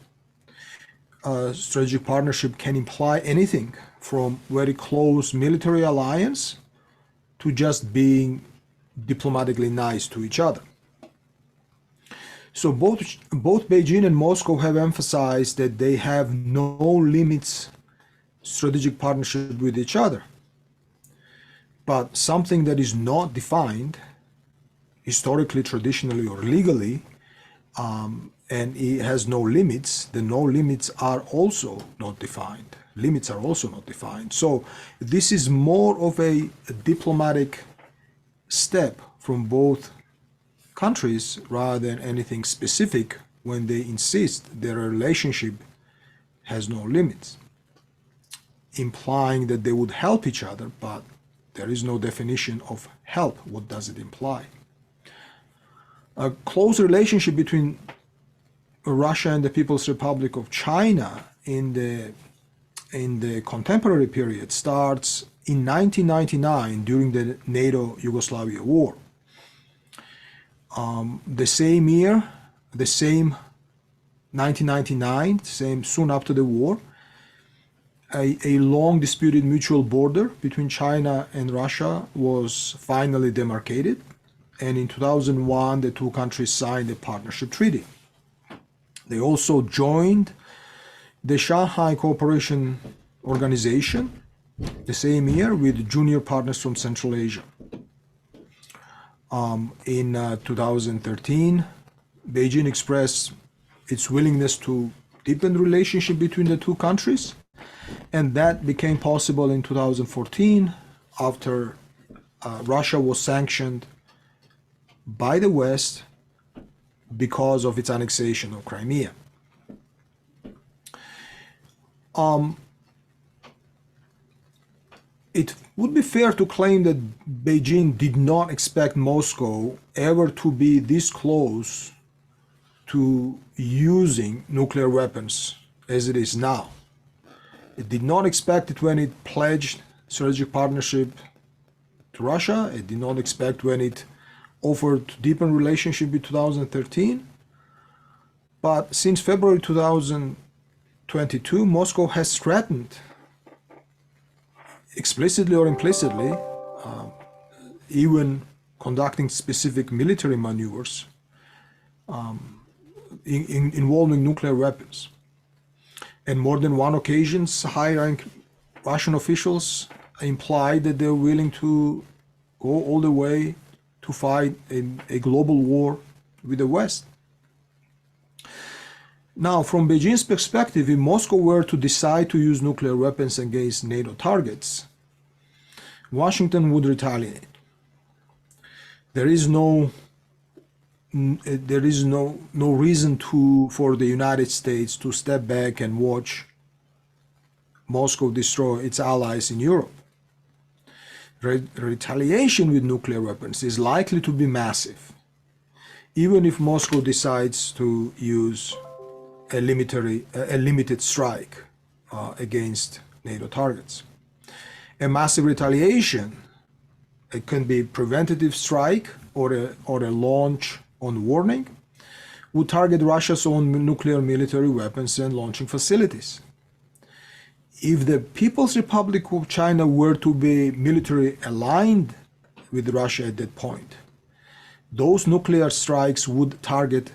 Strategic partnership can imply anything from very close military alliance to just being diplomatically nice to each other. So both Beijing and Moscow have emphasized that they have no limits strategic partnership with each other. But something that is not defined historically, traditionally, or legally, and it has no limits, the no limits are also not defined. Limits are also not defined. So this is more of a diplomatic step from both countries rather than anything specific when they insist their relationship has no limits, implying that they would help each other, but there is no definition of help. What does it imply? A close relationship between Russia and the People's Republic of China in the contemporary period starts in 1999 during the NATO-Yugoslavia war. The same year, the same 1999, soon after the war, a long disputed mutual border between China and Russia was finally demarcated, and in 2001 the two countries signed a partnership treaty. They also joined the Shanghai Cooperation Organization the same year with junior partners from Central Asia. In 2013, Beijing expressed its willingness to deepen the relationship between the two countries, and that became possible in 2014 after Russia was sanctioned by the West because of its annexation of Crimea. It would be fair to claim that Beijing did not expect Moscow ever to be this close to using nuclear weapons as it is now. It did not expect it when it pledged strategic partnership to Russia. It did not expect when it offered to deepen relationship in 2013. But since February 2022, Moscow has threatened, explicitly or implicitly, even conducting specific military maneuvers involving nuclear weapons. On more than one occasion, high-ranking Russian officials implied that they're willing to go all the way to fight a global war with the West. Now, from Beijing's perspective, if Moscow were to decide to use nuclear weapons against NATO targets, Washington would retaliate. There is no reason for the United States to step back and watch Moscow destroy its allies in Europe. Retaliation with nuclear weapons is likely to be massive, even if Moscow decides to use a limited strike against NATO targets. A massive retaliation, it can be preventative strike or a launch on warning, would target Russia's own nuclear military weapons and launching facilities. If the People's Republic of China were to be military aligned with Russia at that point, those nuclear strikes would target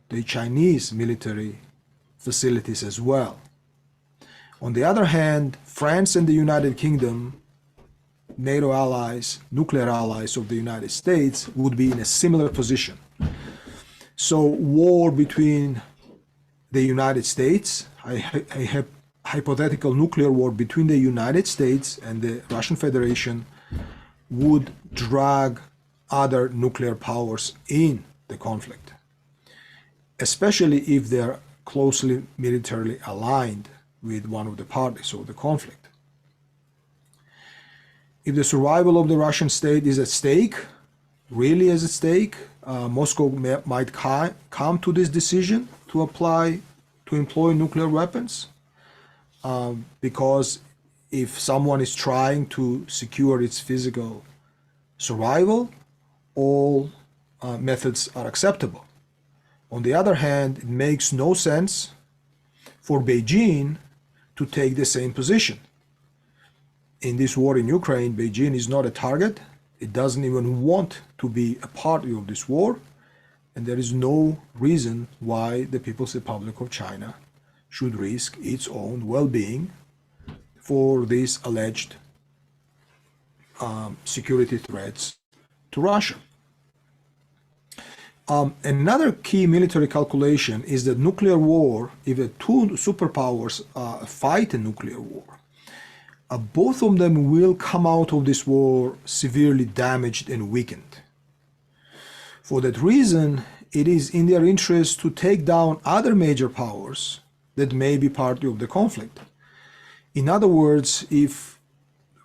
the Chinese military facilities as well. On the other hand, France and the United Kingdom, NATO allies, nuclear allies of the United States, would be in a similar position. So war between the United States, a hypothetical nuclear war between the United States and the Russian Federation would drag other nuclear powers in the conflict, especially if they're closely militarily aligned with one of the parties of the conflict. If the survival of the Russian state is at stake, really is at stake, Moscow might come to this decision to employ nuclear weapons, because if someone is trying to secure its physical survival, all methods are acceptable. On the other hand, it makes no sense for Beijing to take the same position. In this war in Ukraine, Beijing is not a target. It doesn't even want to be a party of this war, and there is no reason why the People's Republic of China should risk its own well-being for these alleged security threats to Russia. Another key military calculation is that nuclear war, if the two superpowers fight a nuclear war, both of them will come out of this war severely damaged and weakened. For that reason, it is in their interest to take down other major powers that may be part of the conflict. In other words, if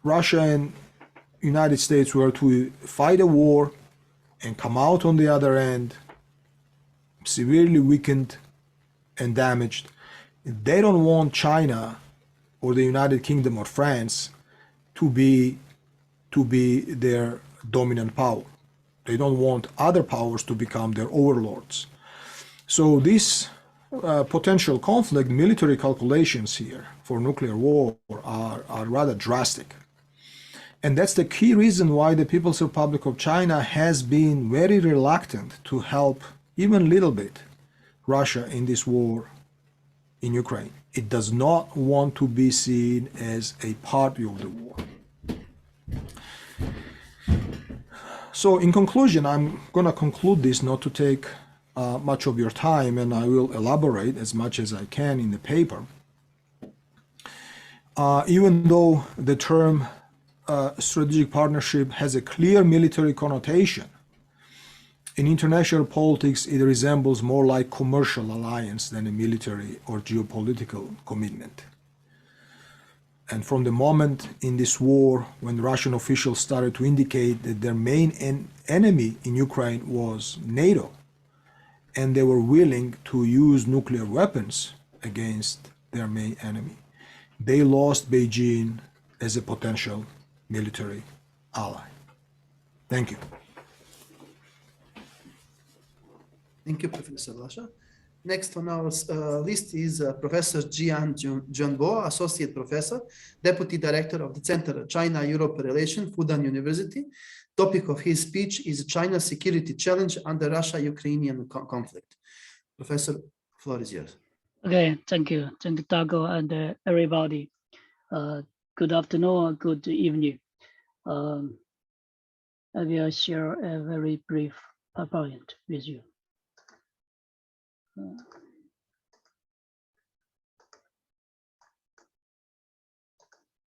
Russia and United States were to fight a war and come out on the other end severely weakened and damaged, they don't want China or the United Kingdom or France to be their dominant power. They don't want other powers to become their overlords. So this potential conflict, military calculations here for nuclear war are rather drastic. And that's the key reason why the People's Republic of China has been very reluctant to help even a little bit Russia in this war in Ukraine. It does not want to be seen as a party of the war. So in conclusion, I'm going to conclude this not to take much of your time, and I will elaborate as much as I can in the paper. Even though the term strategic partnership has a clear military connotation, in international politics it resembles more like commercial alliance than a military or geopolitical commitment. And from the moment in this war when Russian officials started to indicate that their main enemy in Ukraine was NATO, and they were willing to use nuclear weapons against their main enemy, they lost Beijing as a potential military ally. Thank you. Thank you, Professor Lasha. Next on our list is Professor Jian Junbo, Associate Professor, Deputy Director of the Center China-Europe Relation, Fudan University. Topic of his speech is China's security challenge under Russia-Ukrainian conflict. Professor, floor is yours. Okay, thank you. Thank you, Darko, and everybody. Good afternoon or good evening. I will share a very brief PowerPoint with you.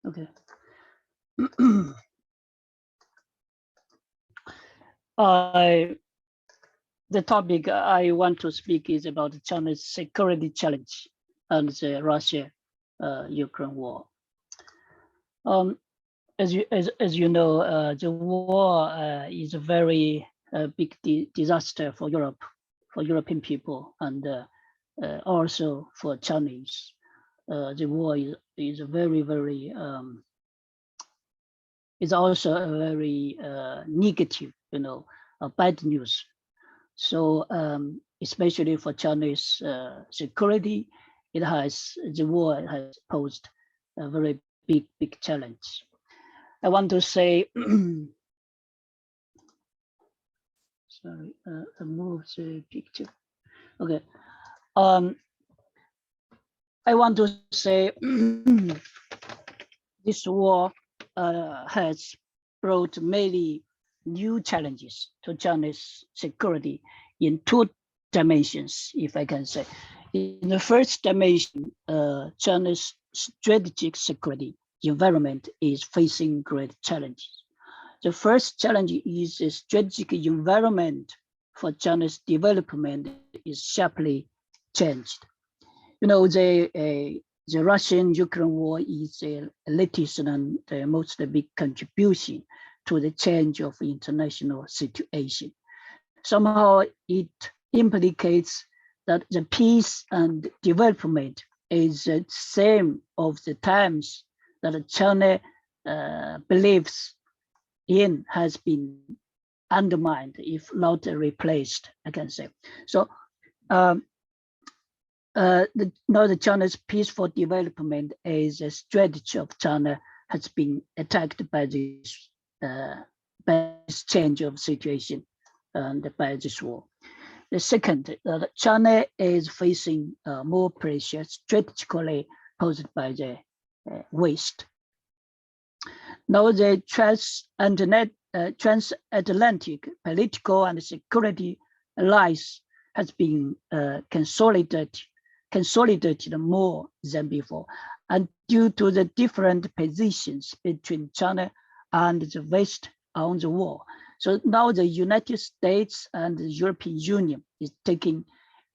Okay. The topic I want to speak is about China's security challenge and the Russia-Ukraine war. As you know, the war is a very big disaster for Europe, for European people, and also for Chinese. The war is a very, very is also a very negative, bad news. So especially for Chinese security, the war has posed a very big challenge. I want to say, sorry, I moved the picture. Okay. I want to say this war has brought many new challenges to China's security in two dimensions, if I can say. In the first dimension, China's strategic security environment is facing great challenges. The first challenge is the strategic environment for China's development is sharply changed. The Russian-Ukraine war is the latest and the most big contribution to the change of international situation. Somehow it implicates that the peace and development is the same of the times that China believes in has been undermined, if not replaced, I can say. So the China's peaceful development as a strategy of China has been attacked by this change of situation and by this war. The second, China is facing more pressure strategically posed by the West. Now the transatlantic political and security alliance has been consolidated more than before. And due to the different positions between China and the West on the war, So now the United States and the European Union is taking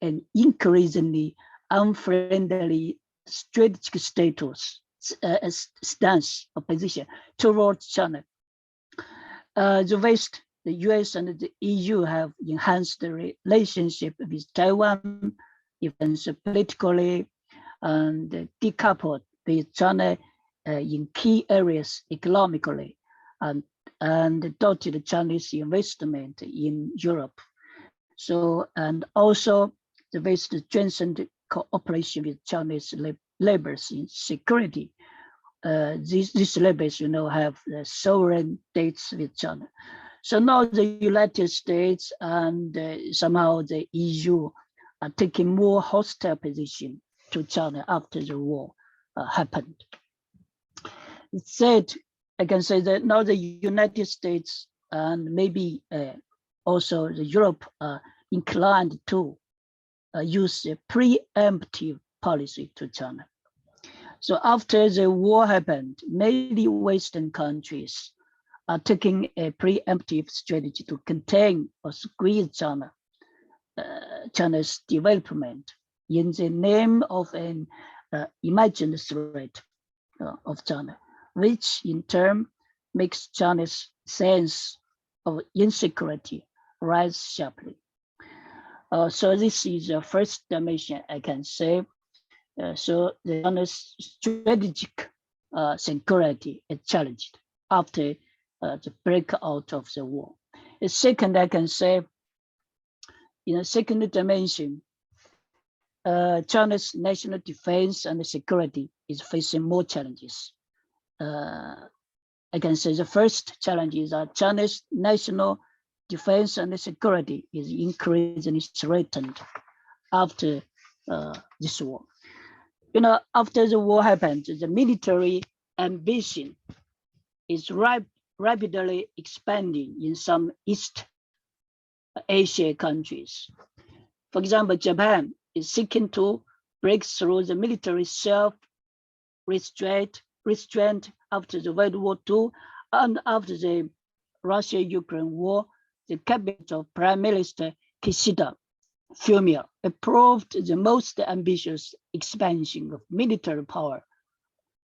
an increasingly unfriendly strategic stance or position towards China. The West, the US and the EU have enhanced the relationship with Taiwan, even politically, and decoupled with China in key areas economically, and dotted Chinese investment in Europe. So, and also the West strengthened cooperation with Chinese labors in security. These labors, you know, have sovereign dates with China. So now the United States and somehow the EU are taking more hostile position to China after the war happened. Said, I can say that now the United States and maybe also the Europe are inclined to use a preemptive policy to China. So after the war happened, many Western countries are taking a preemptive strategy to contain or squeeze China's development in the name of an imagined threat of China, which in turn makes China's sense of insecurity rise sharply. So this is the first dimension I can say. So the China's strategic security is challenged after the breakout of the war. The second, I can say, in a second dimension, China's national defense and security is facing more challenges. I can say the first challenge is that China's national defense and security is increasingly threatened after this war. You know, after the war happened, the military ambition is rapidly expanding in some East Asia countries. For example, Japan is seeking to break through the military self-restraint after the World War II and after the Russia-Ukraine war. The cabinet of Prime Minister Kishida Fumio approved the most ambitious expansion of military power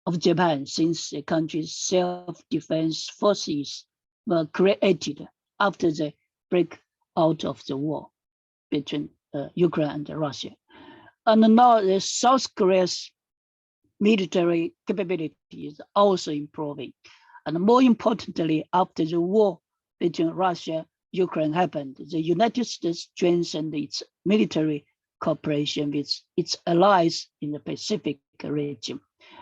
of Japan since the country's self-defense forces were created after the breakout of the war between Ukraine and Russia. And now the South Korea's military capability is also improving. And more importantly, after the war between Russia Ukraine happened, the United States strengthened its military cooperation with its allies in the Pacific region.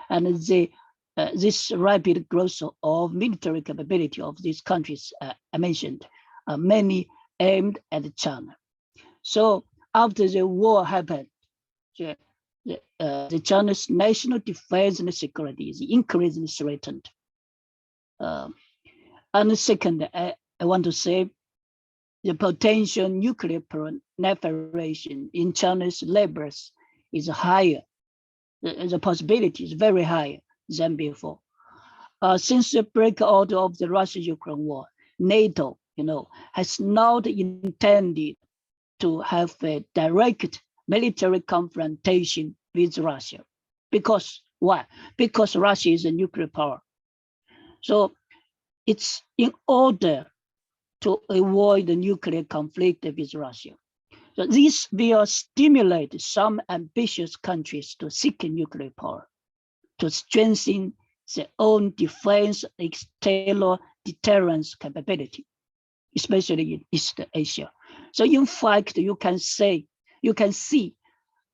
And this rapid growth of military capability of these countries I mentioned are many aimed at China. So after the war happened, the China's national defense and security is increasingly threatened. And the second, I want to say, the potential nuclear proliferation in China's neighbors is higher. The possibility is very higher than before. Since the breakout of the Russia-Ukraine war, NATO, has not intended to have a direct military confrontation with Russia. Because why? Because Russia is a nuclear power. So it's in order to avoid the nuclear conflict with Russia. So this will stimulate some ambitious countries to seek a nuclear power, to strengthen their own defense, external deterrence capability, especially in East Asia. So in fact, you can see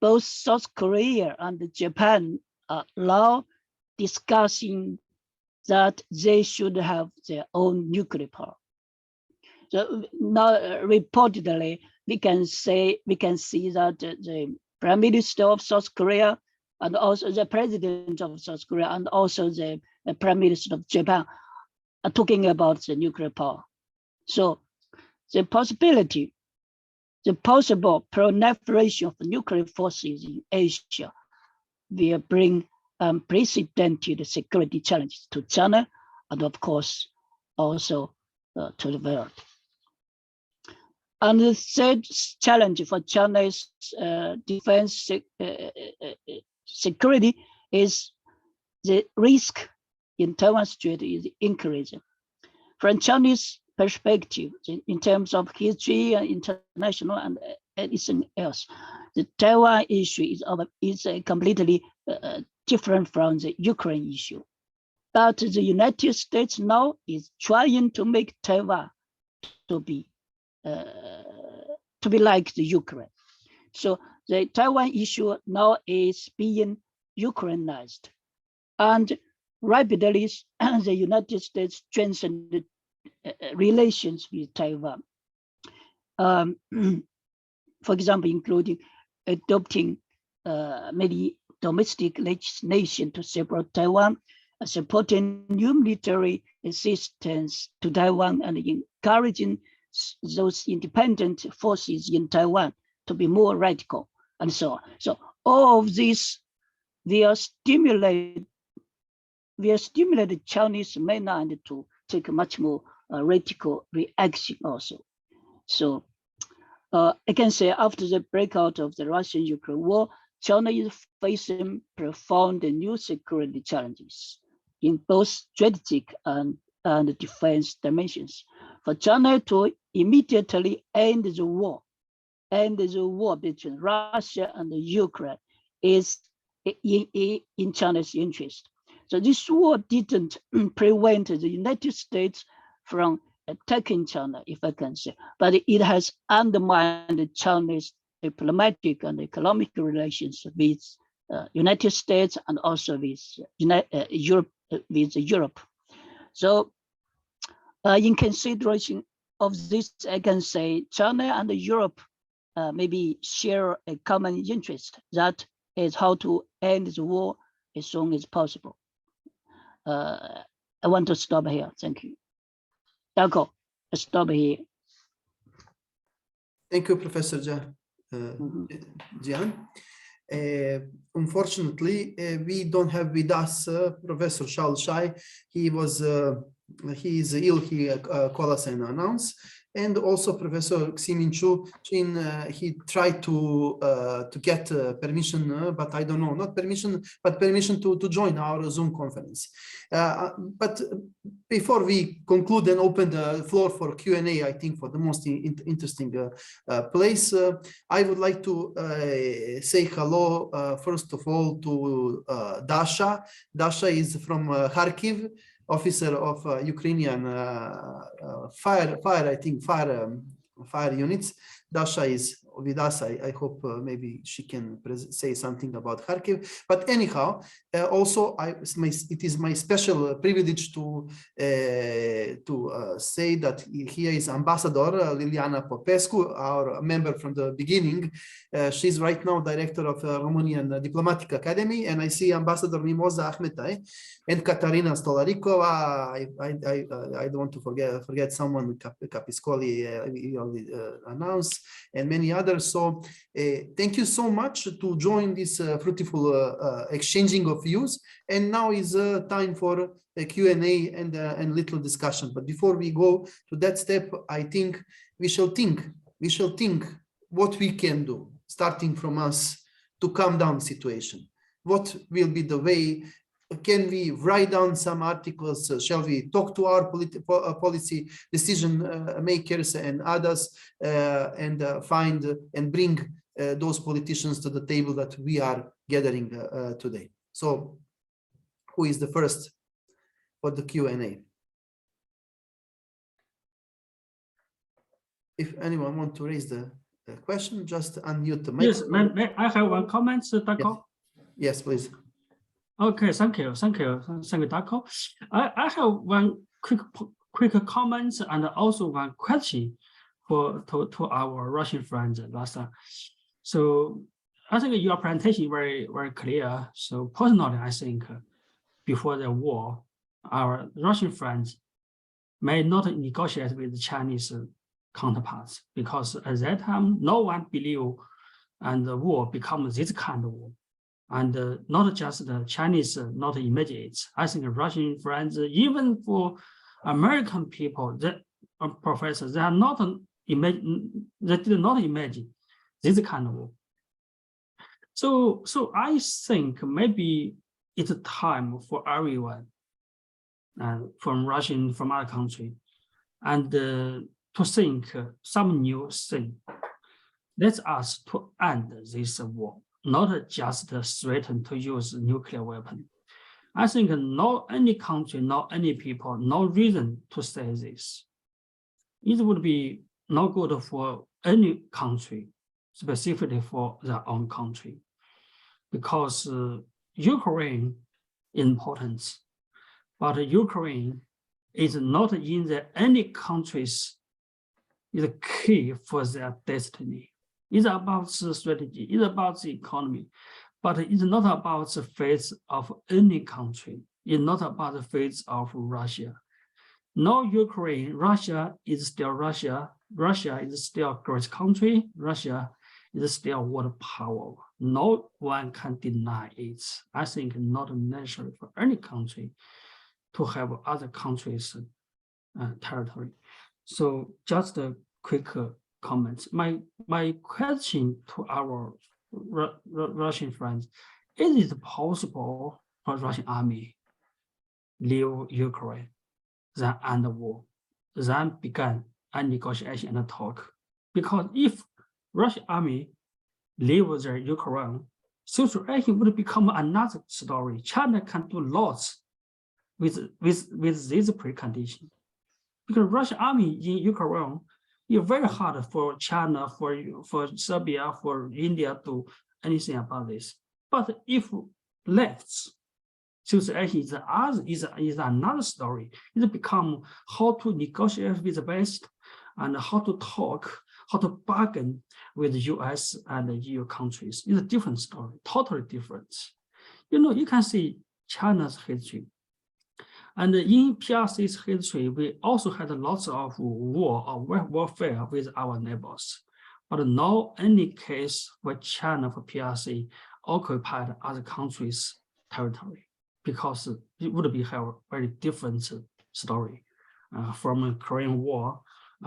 both South Korea and Japan are now discussing that they should have their own nuclear power. So now reportedly, we can see that the Prime Minister of South Korea and also the President of South Korea and also the Prime Minister of Japan are talking about the nuclear power. So the possible proliferation of nuclear forces in Asia will bring unprecedented security challenges to China and of course also to the world. And the third challenge for China's defense security is the risk in Taiwan Strait is increasing. From Chinese perspective, in terms of history and international and anything else, the Taiwan issue is completely different from the Ukraine issue. But the United States now is trying to make Taiwan to be like the Ukraine. So the Taiwan issue now is being Ukrainized, and rapidly the United States strengthened relations with Taiwan. For example, including adopting many domestic legislation to separate Taiwan, supporting new military assistance to Taiwan, and encouraging those independent forces in Taiwan to be more radical, and so on. So all of this, we are stimulated Chinese mainland to take a much more radical reaction also. So I can say after the breakout of the Russian-Ukraine war, China is facing profound new security challenges in both strategic and defense dimensions. For China to immediately end the war between Russia and Ukraine is in China's interest. So this war didn't prevent the United States from attacking China, if I can say, but it has undermined China's diplomatic and economic relations with United States and also with Europe. So in consideration of this, I can say China and Europe maybe share a common interest, that is how to end the war as soon as possible. I want to stop here. Thank you. Darko, stop here. Thank you, Professor Jian. Unfortunately, we don't have with us Professor Charles Shai. He is ill. He called us and announced. And also Professor Ximin Chu, he tried to get permission, but I don't know, not permission, but permission to join our Zoom conference. But before we conclude and open the floor for Q&A, I think for the most interesting place, I would like to say hello, first of all, to Dasha. Dasha is from Kharkiv, officer of Ukrainian fire units. Dasha is with us. I hope maybe she can say something about Kharkiv. But anyhow, also it is my special privilege to say that here is Ambassador Liliana Popescu, our member from the beginning. She's right now director of Romanian Diplomatic Academy, and I see Ambassador Mimoza Ahmetai and Katarina Stolarikova. I don't want to forget someone. Capiscoli announced, and many others. So thank you so much to join this fruitful exchanging of views. And now is time for a Q&A and little discussion. But before we go to that step, I think we shall think what we can do, starting from us, to calm down the situation. What will be the way? Can we write down some articles? Shall we talk to our policy decision makers and others and find and bring those politicians to the table that we are gathering today? So who is the first for the Q&A? If anyone wants to raise the question, just unmute the mic. Yes, may I have one comment, Darko? Yes, please. Okay, thank you, Darko. I have one quick comment and also one question to our Russian friends, Lasha. So I think your presentation very clear. So personally, I think before the war, our Russian friends may not negotiate with the Chinese counterparts, because at that time no one believed and the war becomes this kind of war. And not just the Chinese, not immediate. I think Russian friends, even for American people, professors, they are not imagine, they did not imagine this kind of war. So I think maybe it's time for everyone, from Russian, from other country, and to think some new thing. That's us to end this war, not just threaten to use nuclear weapon. I think no any country, no any people, no reason to say this. It would be no good for any country, specifically for their own country, because Ukraine is important, but Ukraine is not in any countries is key for their destiny. It's about the strategy, it's about the economy, but it's not about the fate of any country. It's not about the fate of Russia. No Ukraine, Russia is still Russia. Russia is still a great country. Russia is still world power. No one can deny it. I think not necessary for any country to have other countries' territory. So just a quick comments. My question to our Russian friends: is it possible for Russian army leave Ukraine, then end the war, then begin a negotiation and a talk? Because if Russian army leave the Ukraine, situation would become another story. China can do lots with this precondition, because Russian army in Ukraine, it's very hard for China, for Serbia, for India to do anything about this. But if left, situation is another story. It become how to negotiate with the West and how to talk, how to bargain with the US and the EU countries. It's a different story, totally different. You can see China's history. And in PRC's history, we also had lots of war or warfare with our neighbors, but no any case where China for PRC occupied other countries' territory, because it would be have a very different story, from the Korean War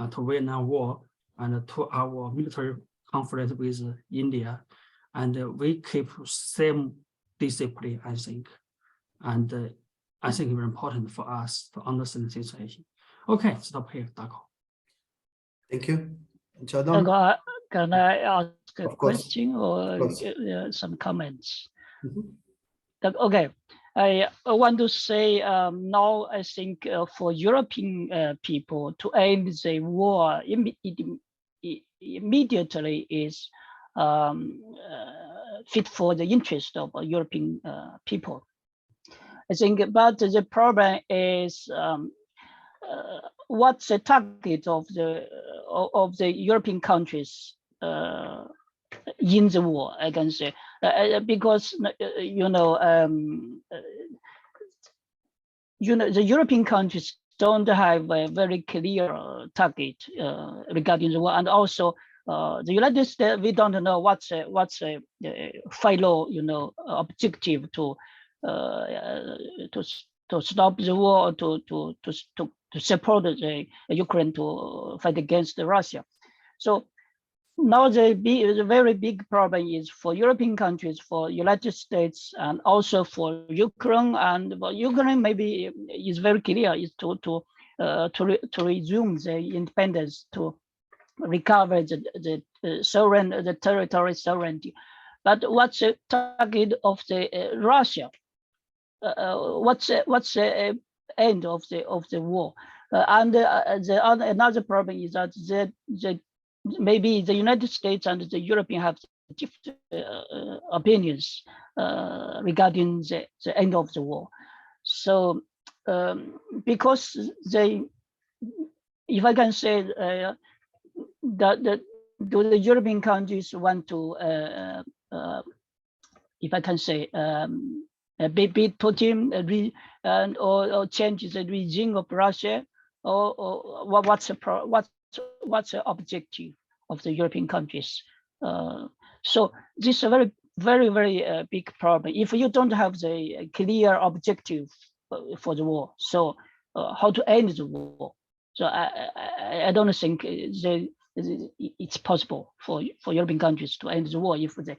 to Vietnam War and to our military conflict with India, and we keep same discipline, I think, and I think it's very important for us to understand the situation. Okay, stop here, Darko. Thank you. Chadon? Darko, can I ask a Of course. question or Of course. some comments? Mhm. Okay, I want to say now I think for European people to end the war immediately is fit for the interest of European people. I think, but the problem is what's the target of the European countries in the war? I can say because the European countries don't have a very clear target regarding the war, and also the United States, we don't know what's a final objective to stop the war, to support the Ukraine to fight against Russia. So now the very big problem is for European countries, for United States, and also for Ukraine. And for Ukraine, maybe is very clear is to resume the independence, to recover the territory sovereignty. But what's the target of the Russia? What's the end of the war? Another problem is that maybe the United States and the European have different opinions regarding the end of the war. So because if I can say that the European countries want to, if I can say, beat Putin or change the regime of Russia, or what's the objective of the European countries? So this is a very big problem. If you don't have the clear objective for the war, so how to end the war? So I don't think it's possible for European countries to end the war if they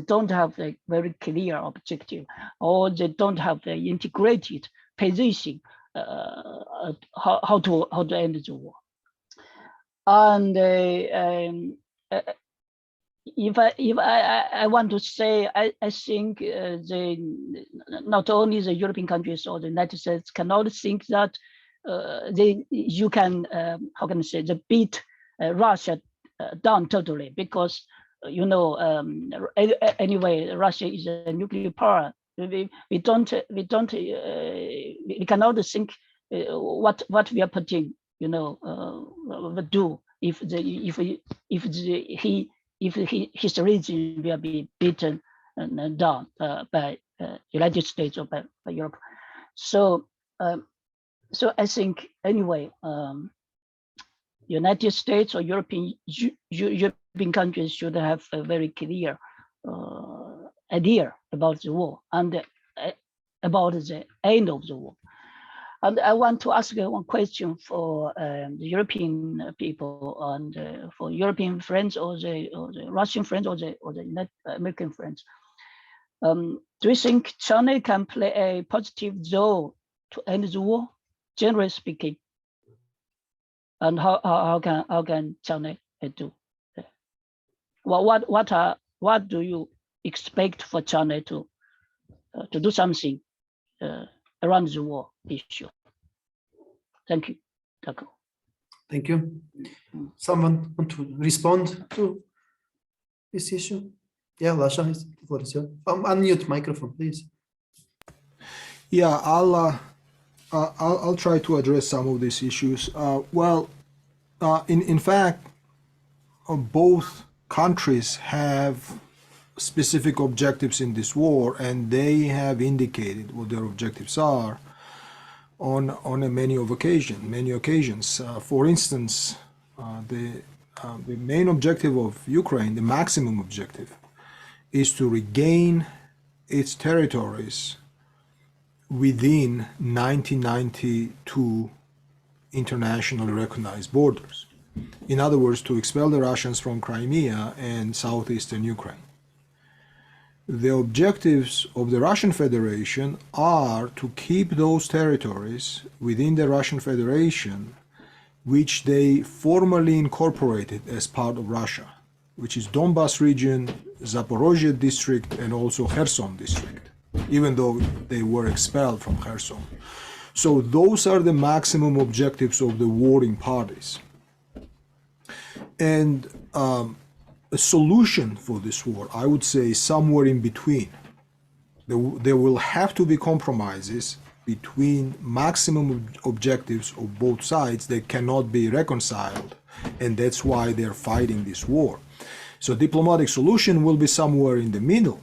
don't have a very clear objective, or they don't have the integrated position how to end the war. And if I want to say, I think not only the European countries or the United States cannot think that you can how can I say, beat Russia down totally, because anyway, Russia is a nuclear power. We cannot think what we are putting, do if his region will be beaten down by United States or by Europe. So I think anyway, United States or European countries should have a very clear idea about the war and about the end of the war. And I want to ask one question for the European people and for European friends or the Russian friends or the American friends. Do you think China can play a positive role to end the war, generally speaking? And how can China do? What do you expect for China to do something around the war issue? Thank you, Darko. Thank you. Someone want to respond to this issue? Yeah, Lasha, the floor is yours. Unmute microphone, please. Yeah, I'll try to address some of these issues. In fact, both countries have specific objectives in this war, and they have indicated what their objectives are on many occasions. For instance, the main objective of Ukraine, the maximum objective, is to regain its territories within 1992 internationally recognized borders. In other words, to expel the Russians from Crimea and southeastern Ukraine. The objectives of the Russian Federation are to keep those territories within the Russian Federation, which they formally incorporated as part of Russia, which is Donbas region, Zaporozhye district, and also Kherson district, even though they were expelled from Kherson. So those are the maximum objectives of the warring parties. And a solution for this war, I would say, somewhere in between. There will have to be compromises between maximum objectives of both sides that cannot be reconciled, and that's why they're fighting this war. So diplomatic solution will be somewhere in the middle,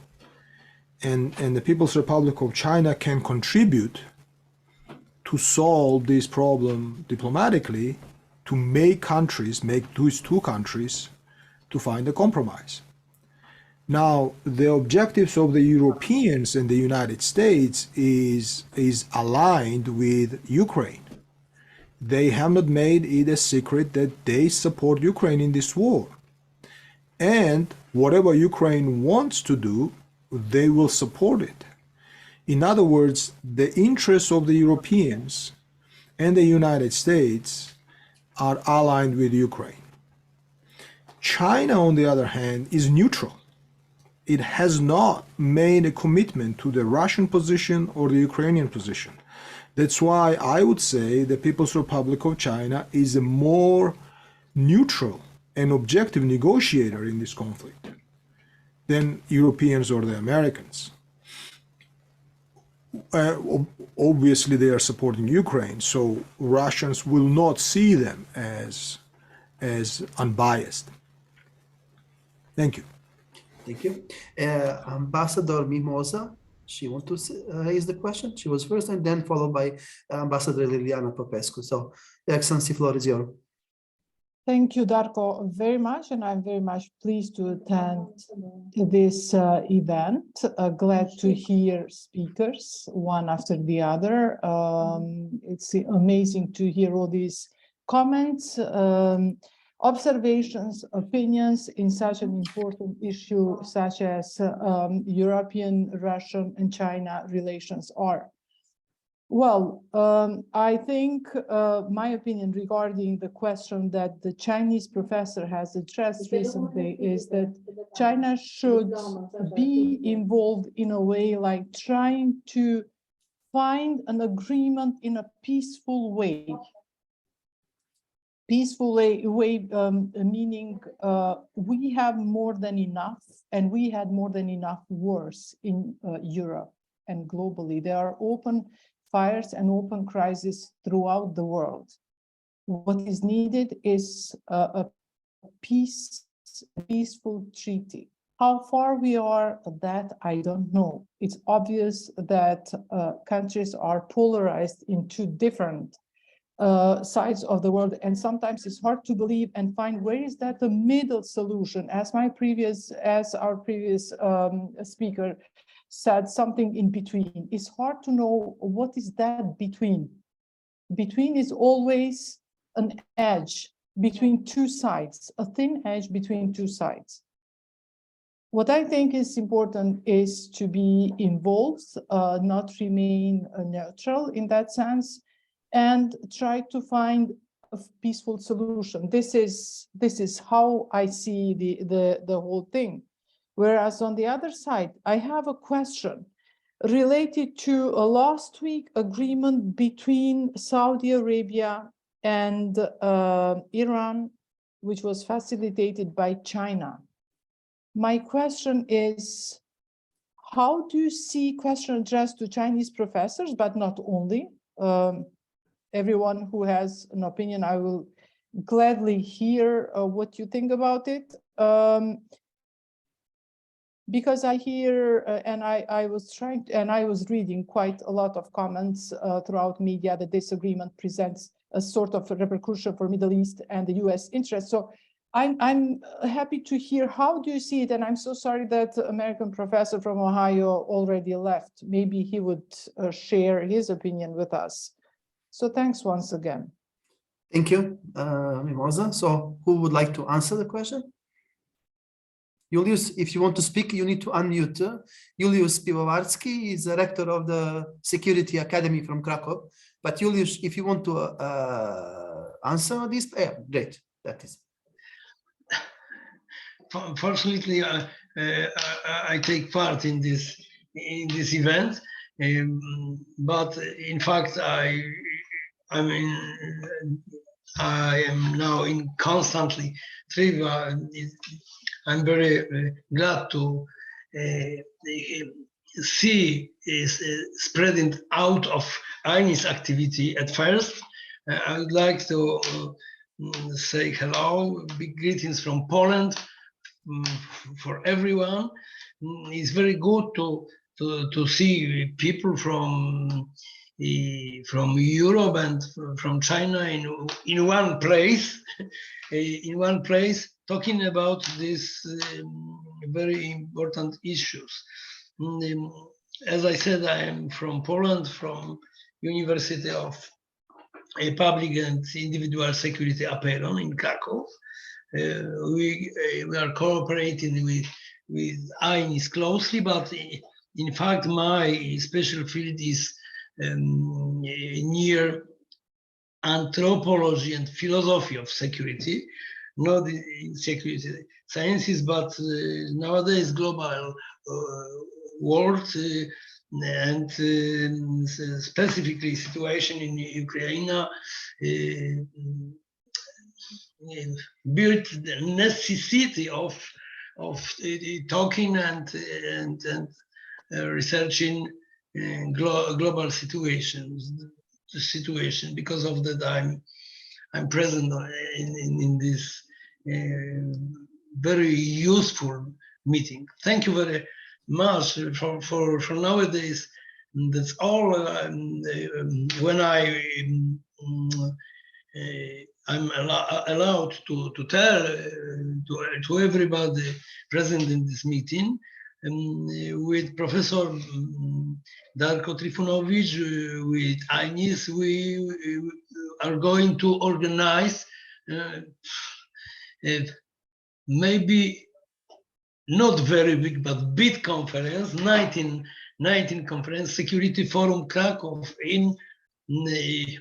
and the People's Republic of China can contribute to solve this problem diplomatically, to make these two countries to find a compromise. Now, the objectives of the Europeans and the United States is aligned with Ukraine. They have not made it a secret that they support Ukraine in this war. And whatever Ukraine wants to do, they will support it. In other words, the interests of the Europeans and the United States are aligned with Ukraine. China, on the other hand, is neutral. It has not made a commitment to the Russian position or the Ukrainian position. That's why I would say the People's Republic of China is a more neutral and objective negotiator in this conflict than Europeans or the Americans. Obviously, they are supporting Ukraine, so Russians will not see them as unbiased. Thank you. Thank you. Ambassador Mimosa, she want to raise the question. She was first, and then followed by Ambassador Liliana Popescu. So, Excellency, floor is yours. Thank you, Darko, very much, and I'm very much pleased to attend this event. Glad to hear speakers one after the other. It's amazing to hear all these comments. observations, opinions in such an important issue such as European, Russian, and China relations are? Well, I think my opinion regarding the question that the Chinese professor has addressed recently is that China should be involved in a way like trying to find an agreement in a peaceful way. Peaceful way meaning we have more than enough, and we had more than enough wars in Europe and globally. There are open fires and open crises throughout the world. What is needed is a peaceful treaty. How far we are at that, I don't know. It's obvious that countries are polarized into different sides of the world, and sometimes it's hard to believe and find where is that the middle solution. As our previous speaker said, something in between. It's hard to know what is that between. Between is always an edge between two sides, a thin edge between two sides. What I think is important is to be involved, not remain neutral in that sense, and try to find a peaceful solution. This is how I see the whole thing. Whereas on the other side, I have a question related to a last week agreement between Saudi Arabia and Iran, which was facilitated by China. My question is, how do you see, question addressed to Chinese professors, but not only, everyone who has an opinion, I will gladly hear what you think about it. Because I hear, and I was reading quite a lot of comments throughout media that this agreement presents a sort of a repercussion for Middle East and the US interest. So I'm happy to hear, how do you see it? And I'm so sorry that the American professor from Ohio already left. Maybe he would share his opinion with us. So thanks once again. Thank you, Mimosa. So who would like to answer the question? Julius, if you want to speak, you need to unmute. Julius Pivovarsky is the rector of the Security Academy from Krakow. But Julius, if you want to answer this, yeah, great, that is. Fortunately, I take part in this event, but in fact, I am now in constantly Triva. I'm very glad to see is spreading out of INIS activity at first. I would like to say hello, big greetings from Poland for everyone. It's very good to see people from Europe and from China in one place, talking about these very important issues. As I said, I am from Poland, from University of Public and Individual Security Aperon in Krakow. We are cooperating with INIS closely, but in fact, my special field is near anthropology and philosophy of security, not in security sciences, but nowadays global world and specifically situation in Ukraine built the necessity of talking and researching global situation. Because of that, I'm present in this very useful meeting. Thank you very much for nowadays. That's all. When I'm allowed to tell to everybody present in this meeting, with Professor Darko Trifunovic, with INIS, we are going to organize maybe not very big, but big conference, 19 conference, Security Forum Krakow in May,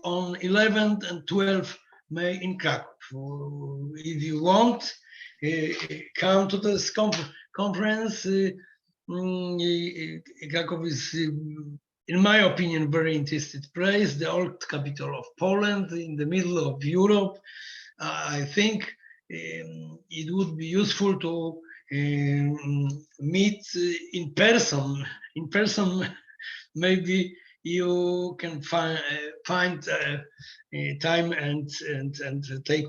on 11th and 12th May in Krakow. If you want, come to this conference. Krakow is, in my opinion, very interesting place, the old capital of Poland, in the middle of Europe. I think it would be useful to meet in person. In person, maybe you can find time and take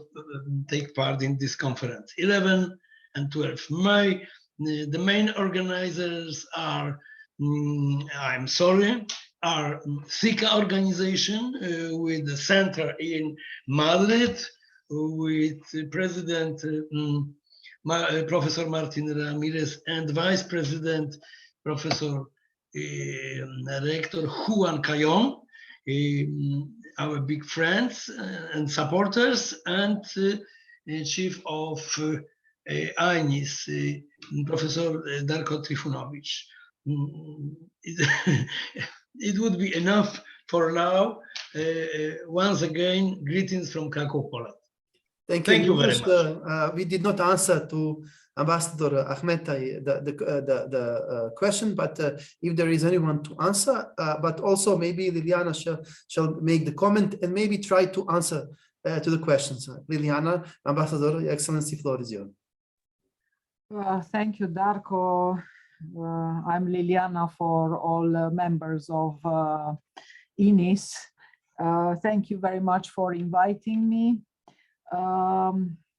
part in this conference. 11 and 12 May. The main organizers are, I'm sorry, are SICA organization with the center in Madrid, with President Professor Martin Ramirez and Vice President Professor Rector Juan Cayon, our big friends and supporters, and Chief of AINIS, Professor Darko Trifunovic. It would be enough for now. Once again, greetings from Krakow, Poland. Thank you very much. We did not answer to Ambassador Ahmetai the question, but if there is anyone to answer, but also maybe Liliana shall make the comment and maybe try to answer to the questions. Liliana, Ambassador, Your Excellency, floor is yours. Thank you, Darko. I'm Liliana for all members of INIS. Thank you very much for inviting me.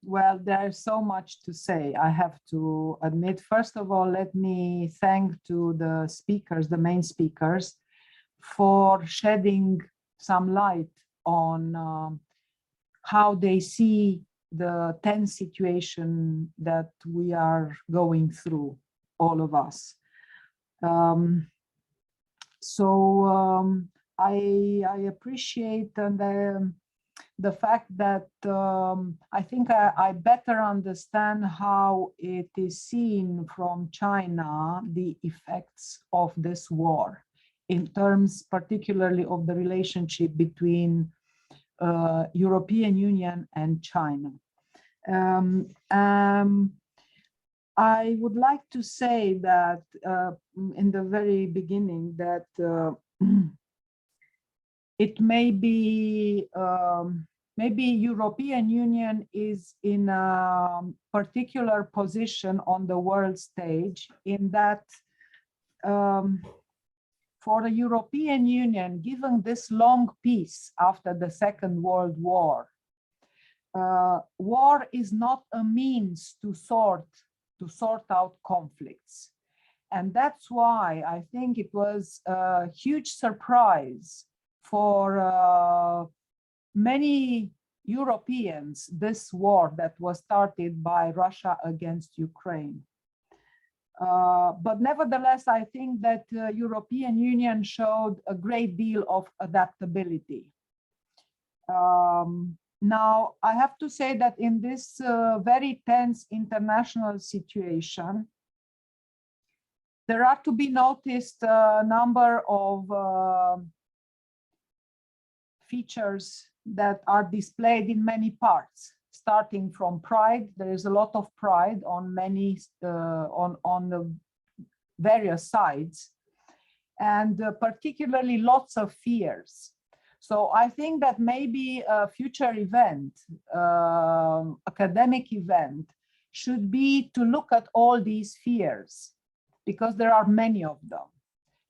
Well, there's so much to say, I have to admit. First of all, let me thank to the speakers, the main speakers, for shedding some light on how they see the tense situation that we are going through, all of us. I appreciate the fact that I think I better understand how it is seen from China, the effects of this war, in terms particularly of the relationship between European Union and China. I would like to say that in the very beginning that it may be maybe European Union is in a particular position on the world stage, in that for the European Union, given this long peace after the Second World War, war is not a means to sort out conflicts. And that's why I think it was a huge surprise for many Europeans, this war that was started by Russia against Ukraine. But nevertheless, I think that the European Union showed a great deal of adaptability. Now, I have to say that in this very tense international situation, there are to be noticed a number of features that are displayed in many parts, starting from pride. There is a lot of pride on many, on the various sides, and particularly lots of fears. So I think that maybe a future event, academic event, should be to look at all these fears, because there are many of them.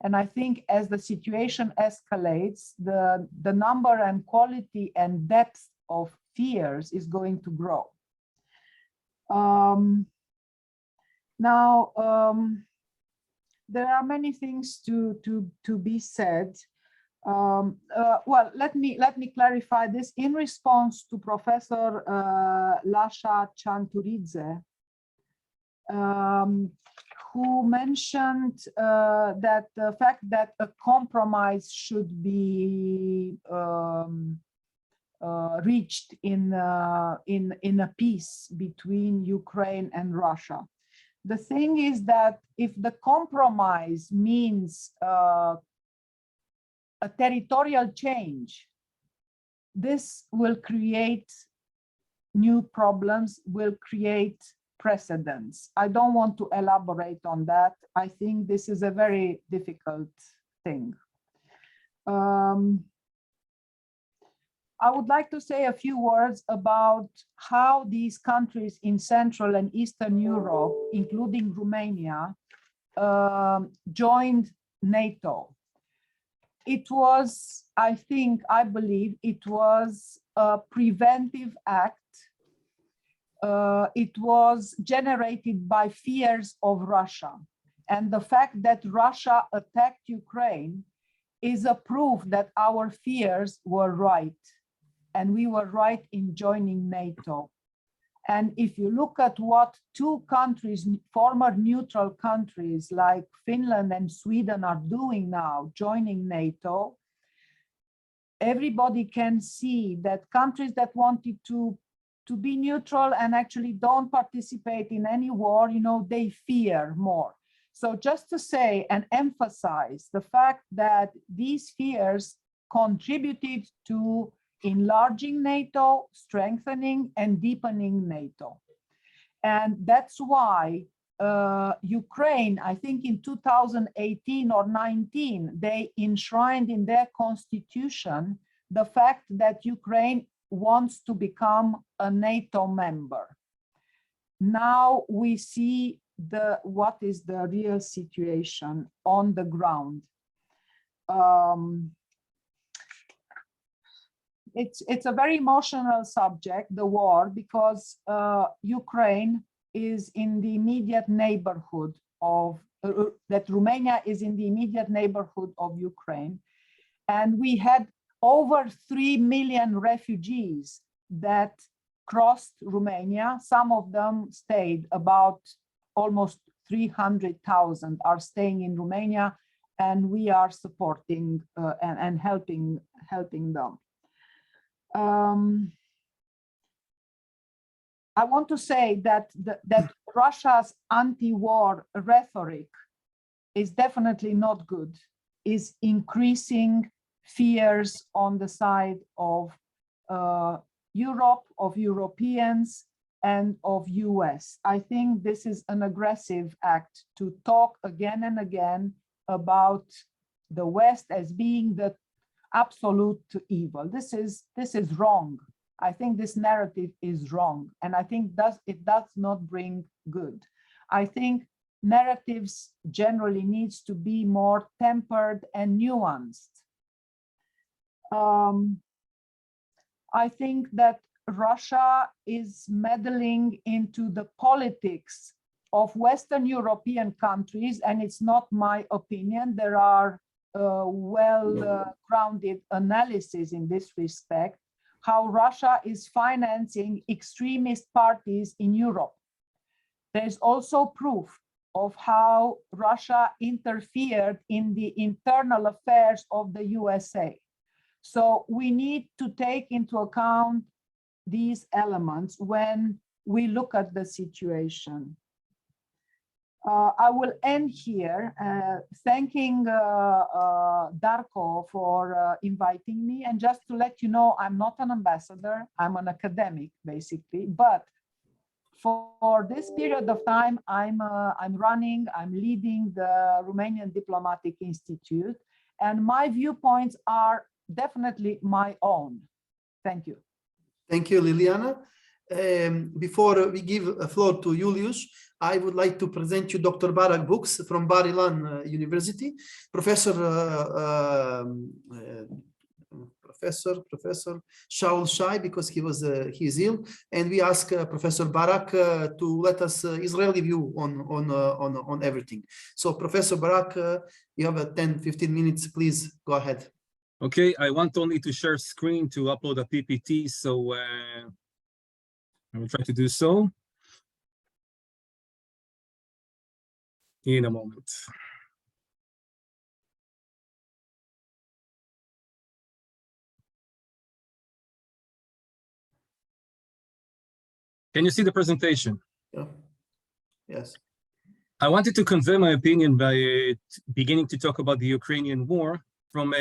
And I think as the situation escalates, the number and quality and depth of fears is going to grow. Now, there are many things to be said. Well, let me clarify this in response to Professor Lasha Chanturidze, who mentioned that the fact that a compromise should be reached in a peace between Ukraine and Russia. The thing is that if the compromise means a territorial change, this will create new problems, will create precedents. I don't want to elaborate on that. I think this is a very difficult thing. I would like to say a few words about how these countries in Central and Eastern Europe, including Romania, joined NATO. It was, I believe, it was a preventive act. It was generated by fears of Russia. And the fact that Russia attacked Ukraine is a proof that our fears were right. And we were right in joining NATO. And if you look at what two countries, former neutral countries like Finland and Sweden are doing now, joining NATO, everybody can see that countries that wanted to be neutral and actually don't participate in any war, you know, they fear more. So just to say and emphasize the fact that these fears contributed to enlarging NATO, strengthening and deepening NATO. And that's why Ukraine, I think in 2018 or 19, they enshrined in their constitution the fact that Ukraine wants to become a NATO member. Now we see what is the real situation on the ground. It's a very emotional subject, the war, because Ukraine is in the immediate neighborhood of, that Romania is in the immediate neighborhood of Ukraine. And we had over 3 million refugees that crossed Romania. Some of them stayed, about almost 300,000 are staying in Romania, and we are supporting and helping them. I want to say that that Russia's anti-war rhetoric is definitely not good, is increasing fears on the side of Europe, of Europeans, and of US. I think this is an aggressive act to talk again and again about the West as being the absolute evil. This is wrong. I think this narrative is wrong, and I think it does not bring good. I think narratives generally needs to be more tempered and nuanced. I think that Russia is meddling into the politics of Western European countries, and it's not my opinion. There are well-grounded analysis in this respect, how Russia is financing extremist parties in Europe. There's also proof of how Russia interfered in the internal affairs of the USA. So we need to take into account these elements when we look at the situation. I will end here thanking Darko for inviting me. And just to let you know, I'm not an ambassador, I'm an academic, basically. But for this period of time, I'm leading the Romanian Diplomatic Institute, and my viewpoints are definitely my own. Thank you. Thank you, Liliana. Before we give a floor to Julius, I would like to present you Dr. Barak Bux from Bar-Ilan University, Professor Shaul Shai, because he is ill, and we ask Professor Barak to let us Israeli view on everything. So, Professor Barak, you have 10-15 minutes. Please go ahead. Okay, I want only to share screen to upload a PPT, so I will try to do so in a moment. Can you see the presentation? Yeah. Yes. I wanted to convey my opinion by beginning to talk about the Ukrainian war from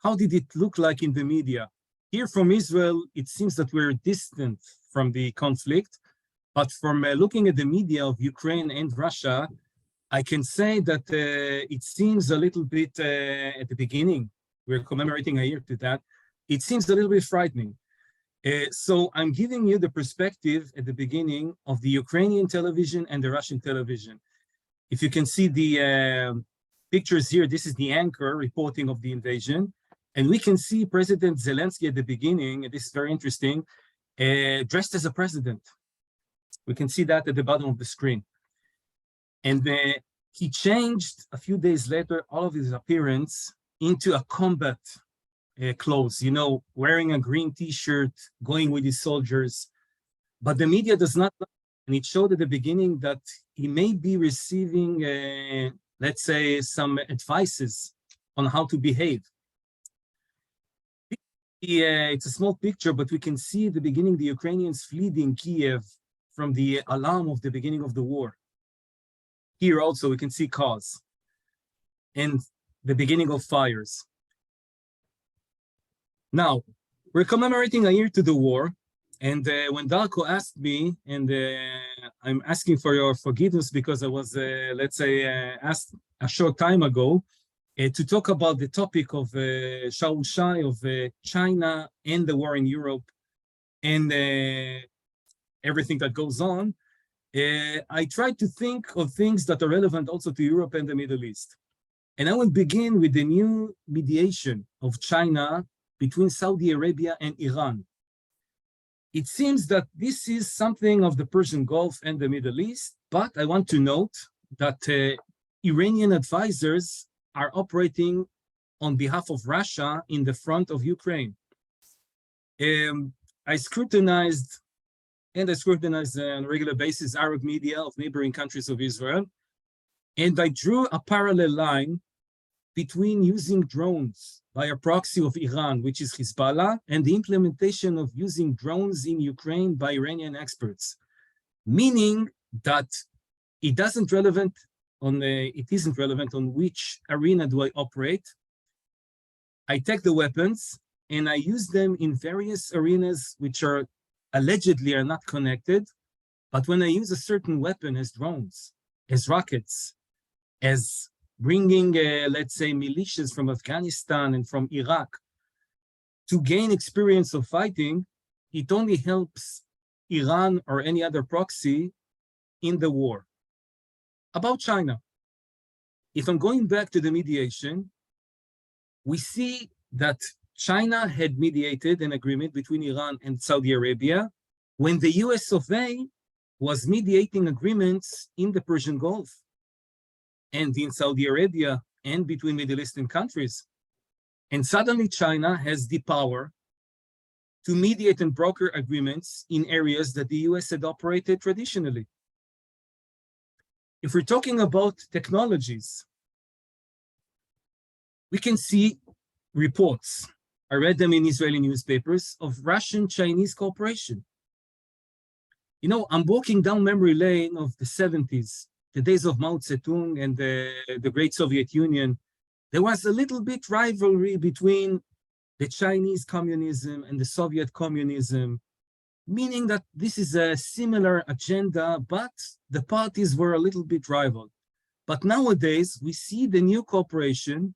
how did it look like in the media. Here from Israel, it seems that we're distant from the conflict, but from looking at the media of Ukraine and Russia, I can say that it seems a little bit at the beginning, we're commemorating a year to that, it seems a little bit frightening. So I'm giving you the perspective at the beginning of the Ukrainian television and the Russian television. If you can see the pictures here, this is the anchor reporting of the invasion. And we can see President Zelensky at the beginning, and this is very interesting, dressed as a president. We can see that at the bottom of the screen. And he changed a few days later all of his appearance into a combat clothes, you know, wearing a green t-shirt, going with his soldiers. But the media does not, and it showed at the beginning that he may be receiving, let's say, some advices on how to behave. It's a small picture, but we can see at the beginning the Ukrainians fleeing Kiev from the alarm of the beginning of the war. Here also we can see cars and the beginning of fires. Now, we're commemorating a year to the war, and when Darko asked me, and I'm asking for your forgiveness because I was, let's say, asked a short time ago to talk about the topic of Shaul Shai, of China and the war in Europe and everything that goes on, I tried to think of things that are relevant also to Europe and the Middle East. And I will begin with the new mediation of China between Saudi Arabia and Iran. It seems that this is something of the Persian Gulf and the Middle East, but I want to note that Iranian advisors are operating on behalf of Russia in the front of Ukraine. I scrutinized on a regular basis Arab media of neighboring countries of Israel, and I drew a parallel line between using drones by a proxy of Iran, which is Hezbollah, and the implementation of using drones in Ukraine by Iranian experts, meaning that it isn't relevant on which arena do I operate. I take the weapons and I use them in various arenas which are allegedly are not connected, but when I use a certain weapon as drones, as rockets, as bringing, let's say, militias from Afghanistan and from Iraq to gain experience of fighting, it only helps Iran or any other proxy in the war. About China, if I'm going back to the mediation, we see that China had mediated an agreement between Iran and Saudi Arabia when the US of A was mediating agreements in the Persian Gulf and in Saudi Arabia and between Middle Eastern countries. And suddenly China has the power to mediate and broker agreements in areas that the US had operated traditionally. If we're talking about technologies, we can see reports, I read them in Israeli newspapers, of Russian-Chinese cooperation. You know, I'm walking down memory lane of the 70s, the days of Mao Zedong and the great Soviet Union. There was a little bit rivalry between the Chinese communism and the Soviet communism, meaning that this is a similar agenda, but the parties were a little bit rival. But nowadays, we see the new cooperation,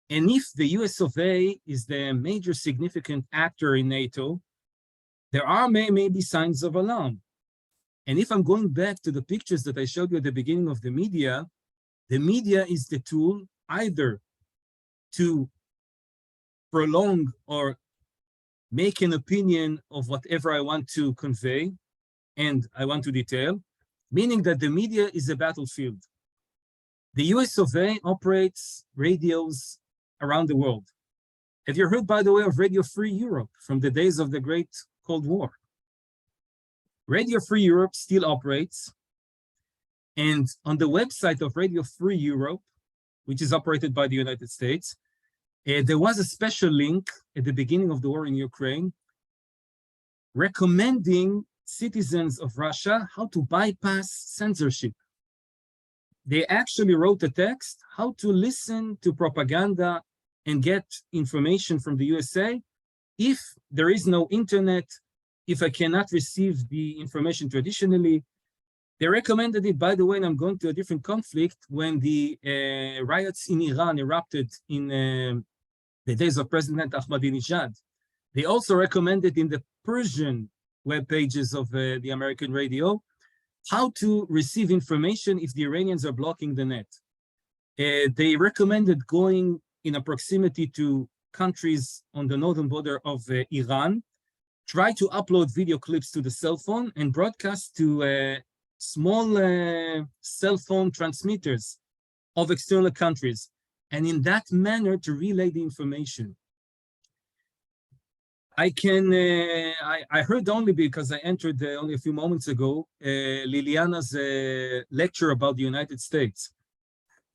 and if the US of A is the major significant actor in NATO, there are maybe signs of alarm. And if I'm going back to the pictures that I showed you at the beginning of the media is the tool either to prolong or make an opinion of whatever I want to convey and I want to detail, meaning that the media is a battlefield. The US of A operates radios around the world. Have you heard, by the way, of Radio Free Europe from the days of the Great Cold War? Radio Free Europe still operates, and on the website of Radio Free Europe, which is operated by the United States, there was a special link at the beginning of the war in Ukraine recommending citizens of Russia how to bypass censorship. They actually wrote a text how to listen to propaganda and get information from the USA if there is no internet, if I cannot receive the information traditionally. They recommended it, by the way, and I'm going to a different conflict, when the riots in Iran erupted in the days of President Ahmadinejad. They also recommended in the Persian web pages of the American radio how to receive information if the Iranians are blocking the net. They recommended going in a proximity to countries on the northern border of Iran, try to upload video clips to the cell phone and broadcast to small cell phone transmitters of external countries, and in that manner to relay the information. I heard only because I entered only a few moments ago, Liliana's lecture about the United States.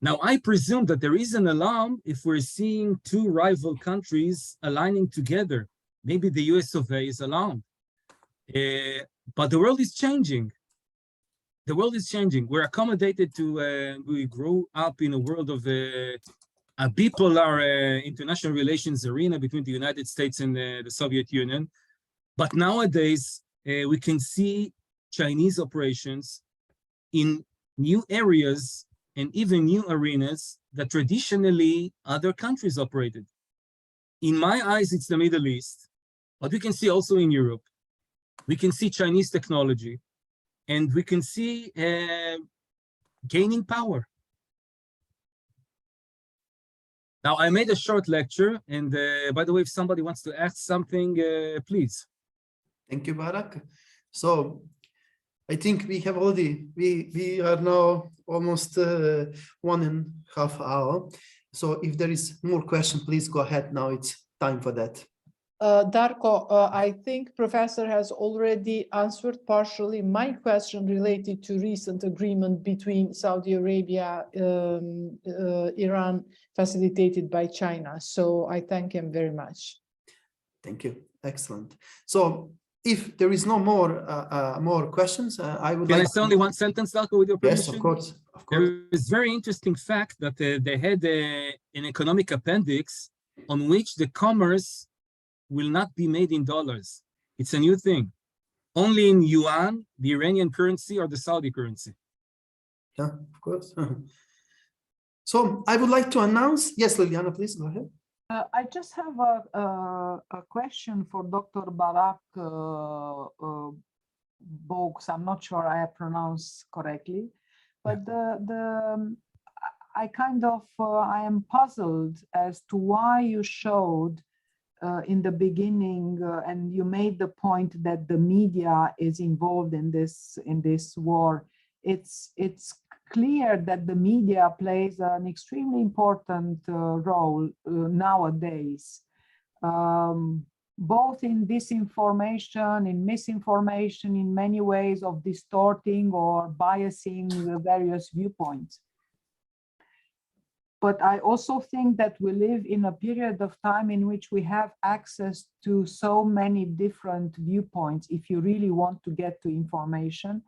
Now, I presume that there is an alarm if we're seeing two rival countries aligning together. Maybe the US of A is alarmed. But the world is changing. The world is changing. We're accommodated to, we grew up in a world of a bipolar international relations arena between the United States and the Soviet Union. But nowadays, we can see Chinese operations in new areas and even new arenas that traditionally other countries operated. In my eyes, it's the Middle East, but we can see also in Europe. We can see Chinese technology, and we can see gaining power. Now, I made a short lecture, and by the way, if somebody wants to ask something, please. Thank you, Barak. So I think we have already, we are now almost 1.5 hours. So if there is more question, please go ahead. Now it's time for that. Darko, I think Professor has already answered partially my question related to recent agreement between Saudi Arabia, Iran, facilitated by China. So I thank him very much. Thank you. Excellent. So if there is no more questions, I would Can like I say only one sentence, Darko, with your permission? Yes, of course. Of course. There is very interesting fact that they had an economic appendix on which the commerce will not be made in dollars. It's a new thing. Only in yuan, the Iranian currency, or the Saudi currency. Yeah, of course. So I would like to announce, yes, Liliana, please go ahead. I just have a question for Dr. Barak Bogues. I'm not sure I have pronounced correctly, but I am puzzled as to why you showed in the beginning, and you made the point that the media is involved in this war. It's clear that the media plays an extremely important role nowadays, both in disinformation, in misinformation, in many ways of distorting or biasing the various viewpoints. But I also think that we live in a period of time in which we have access to so many different viewpoints if you really want to get to information.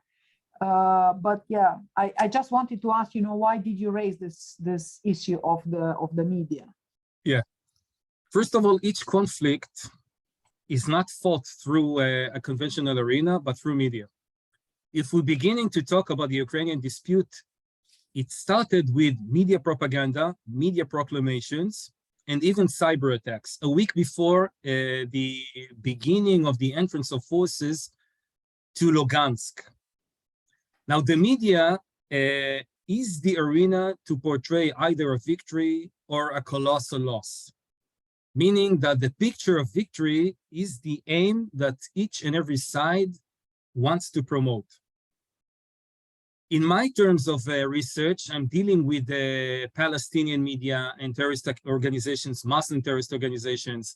But yeah, I just wanted to ask, why did you raise this issue of the media? Yeah. First of all, each conflict is not fought through a conventional arena, but through media. If we're beginning to talk about the Ukrainian dispute, it started with media propaganda, media proclamations, and even cyber attacks. A week before the beginning of the entrance of forces to Lugansk. Now, the media is the arena to portray either a victory or a colossal loss, meaning that the picture of victory is the aim that each and every side wants to promote. In my terms of research, I'm dealing with the Palestinian media and terrorist organizations, Muslim terrorist organizations,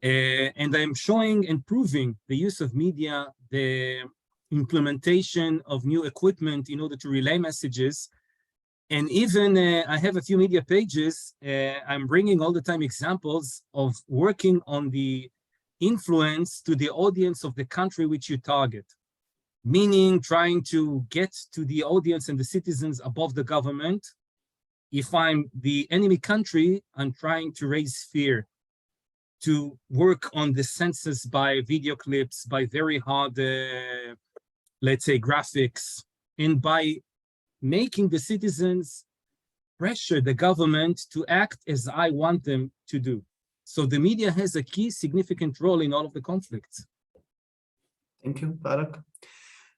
and I'm showing and proving the use of media, the implementation of new equipment in order to relay messages. And even I have a few media pages. I'm bringing all the time examples of working on the influence to the audience of the country which you target. meaning trying to get to the audience and the citizens above the government. If I'm the enemy country, I'm trying to raise fear, to work on the census by video clips, by very hard, let's say, graphics, and by making the citizens pressure the government to act as I want them to do. So the media has a key significant role in all of the conflicts. Thank you, Barak.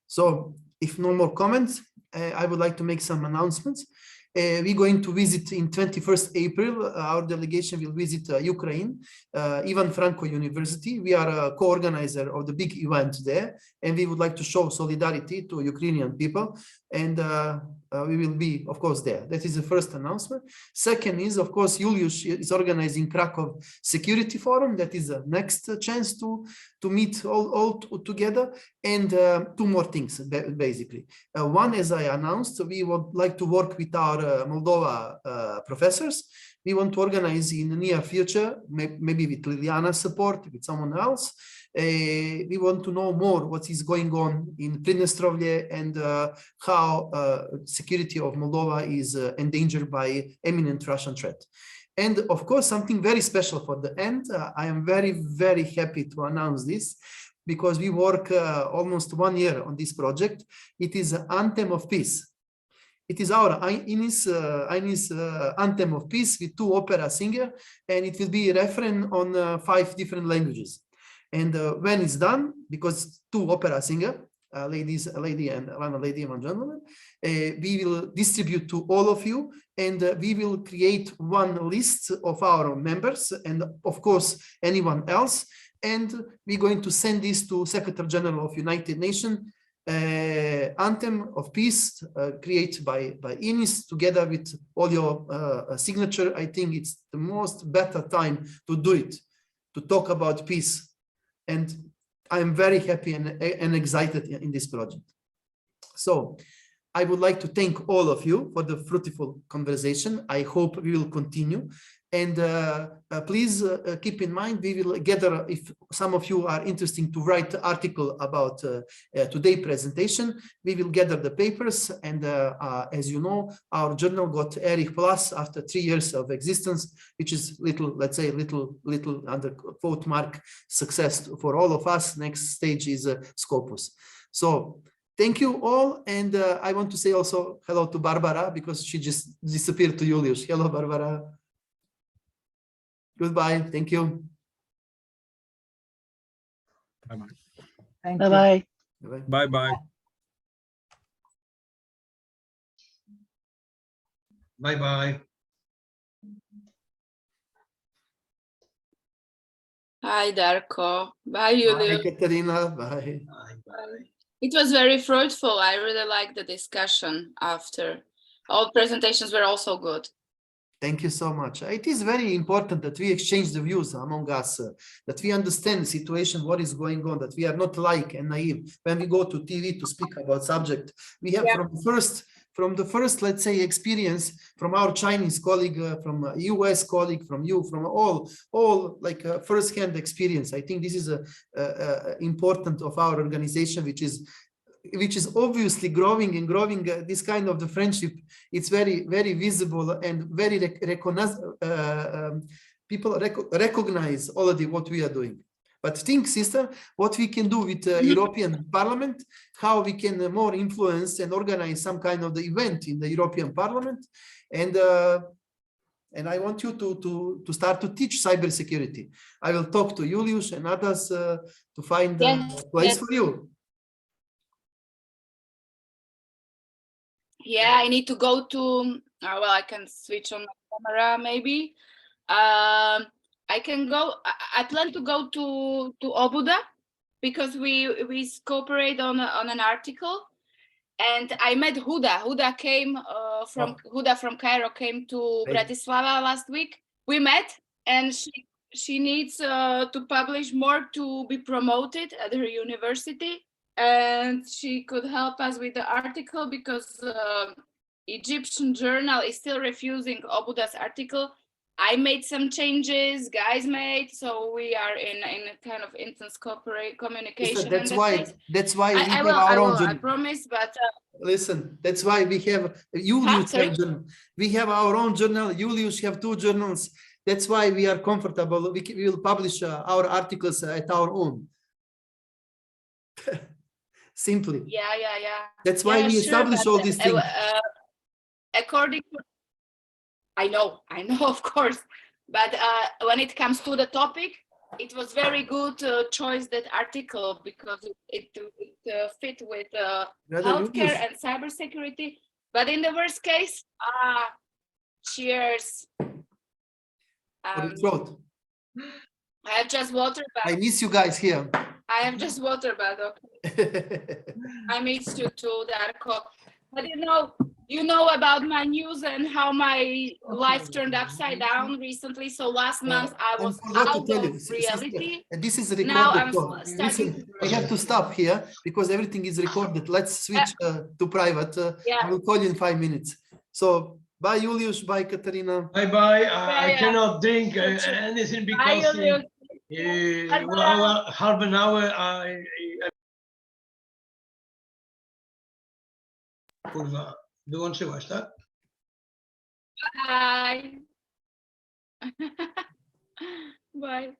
So if no more comments, I would like to make some announcements. We're going to visit in 21st April, our delegation will visit Ukraine, Ivan Franko University. We are a co-organizer of the big event there, and we would like to show solidarity to Ukrainian people. And we will be, of course, there. That is the first announcement. Second is, of course, Julius is organizing Krakow Security Forum. That is the next chance to meet all together. And two more things, basically. One, as I announced, we would like to work with our Moldova professors. We want to organize in the near future, maybe with Liliana's support, with someone else. We want to know more what is going on in Pridnestrovye and how security of Moldova is endangered by imminent Russian threat. And of course, something very special for the end. I am very, very happy to announce this because we work almost 1 year on this project. It is an anthem of peace. It is our Inis anthem of peace with 2 opera singers, and it will be a refrain on 5 different languages. And when it's done, because 2 opera singers, a lady and one gentleman, we will distribute to all of you, and we will create one list of our members, and of course anyone else. And we're going to send this to Secretary General of United Nations. Anthem of peace created by Inis together with all your signature. I think it's the most better time to do it, to talk about peace. And I'm very happy and excited in this project. So I would like to thank all of you for the fruitful conversation. I hope we will continue. And please keep in mind, we will gather, if some of you are interested to write an article about today's presentation, we will gather the papers. And as you know, our journal got Erich Plus after 3 years of existence, which is let's say little under quote mark success for all of us. Next stage is Scopus. So thank you all. And I want to say also hello to Barbara, because she just disappeared to Julius. Hello, Barbara. Goodbye. Thank you. Bye-bye. Thank you. Bye-bye. Bye-bye. Bye-bye. Hi, Darko. Bye, Julius. Bye, Katerina. Bye. Bye-bye. It was very fruitful. I really liked the discussion after. All presentations were also good. Thank you so much. It is very important that we exchange the views among us, that we understand the situation, what is going on, that we are not like and naive. When we go to TV to speak about subject, we have from the first, let's say, experience from our Chinese colleague, from US colleague, from you, from all like first-hand experience. I think this is important of our organization, which is obviously growing and growing. This kind of the friendship, it's very, very visible and very people recognize already what we are doing. But think, sister, what we can do with European Parliament, how we can more influence and organize some kind of the event in the European Parliament. And I want you to start to teach cybersecurity. I will talk to Julius and others to find a place for you. Yeah, I need to go to, well, I can switch on my camera maybe. I can go, I plan to go to Obuda because we cooperate on an article. And I met Huda. Huda came Huda from Cairo came to Bratislava last week. We met, and she needs to publish more to be promoted at her university. And she could help us with the article because Egyptian journal is still refusing Obuda's article I made some changes, guys made, so we are in a kind of intense communication. That's in that why case. we I have will, our I own will, I journal. promise, but Listen, that's why we have Julius sorry? have journal. We have our own journal. Julius have 2 journals. That's why we are comfortable. We will publish our articles at our own. Simply. Yeah. That's why Yeah, we sure, establish but, all these things. according to, I know, of course, but when it comes to the topic, it was very good choice, that article, because it fit with healthcare and cybersecurity. But in the worst case, cheers. For the throat. I have just water, but I miss you guys here. I have just water, but okay. I miss you too, Darko. But you know about my news and how my life turned upside down recently. So last month I was out of reality. This is recorded. Now I'm Listen, starting. I have to stop here because everything is recorded. Let's switch to private. Yeah. I will call you in 5 minutes. So bye, Julius. Bye, Katarina. Bye. I cannot drink anything because half an hour Kurwa, wyłączyłaś, tak? Bye. Bye.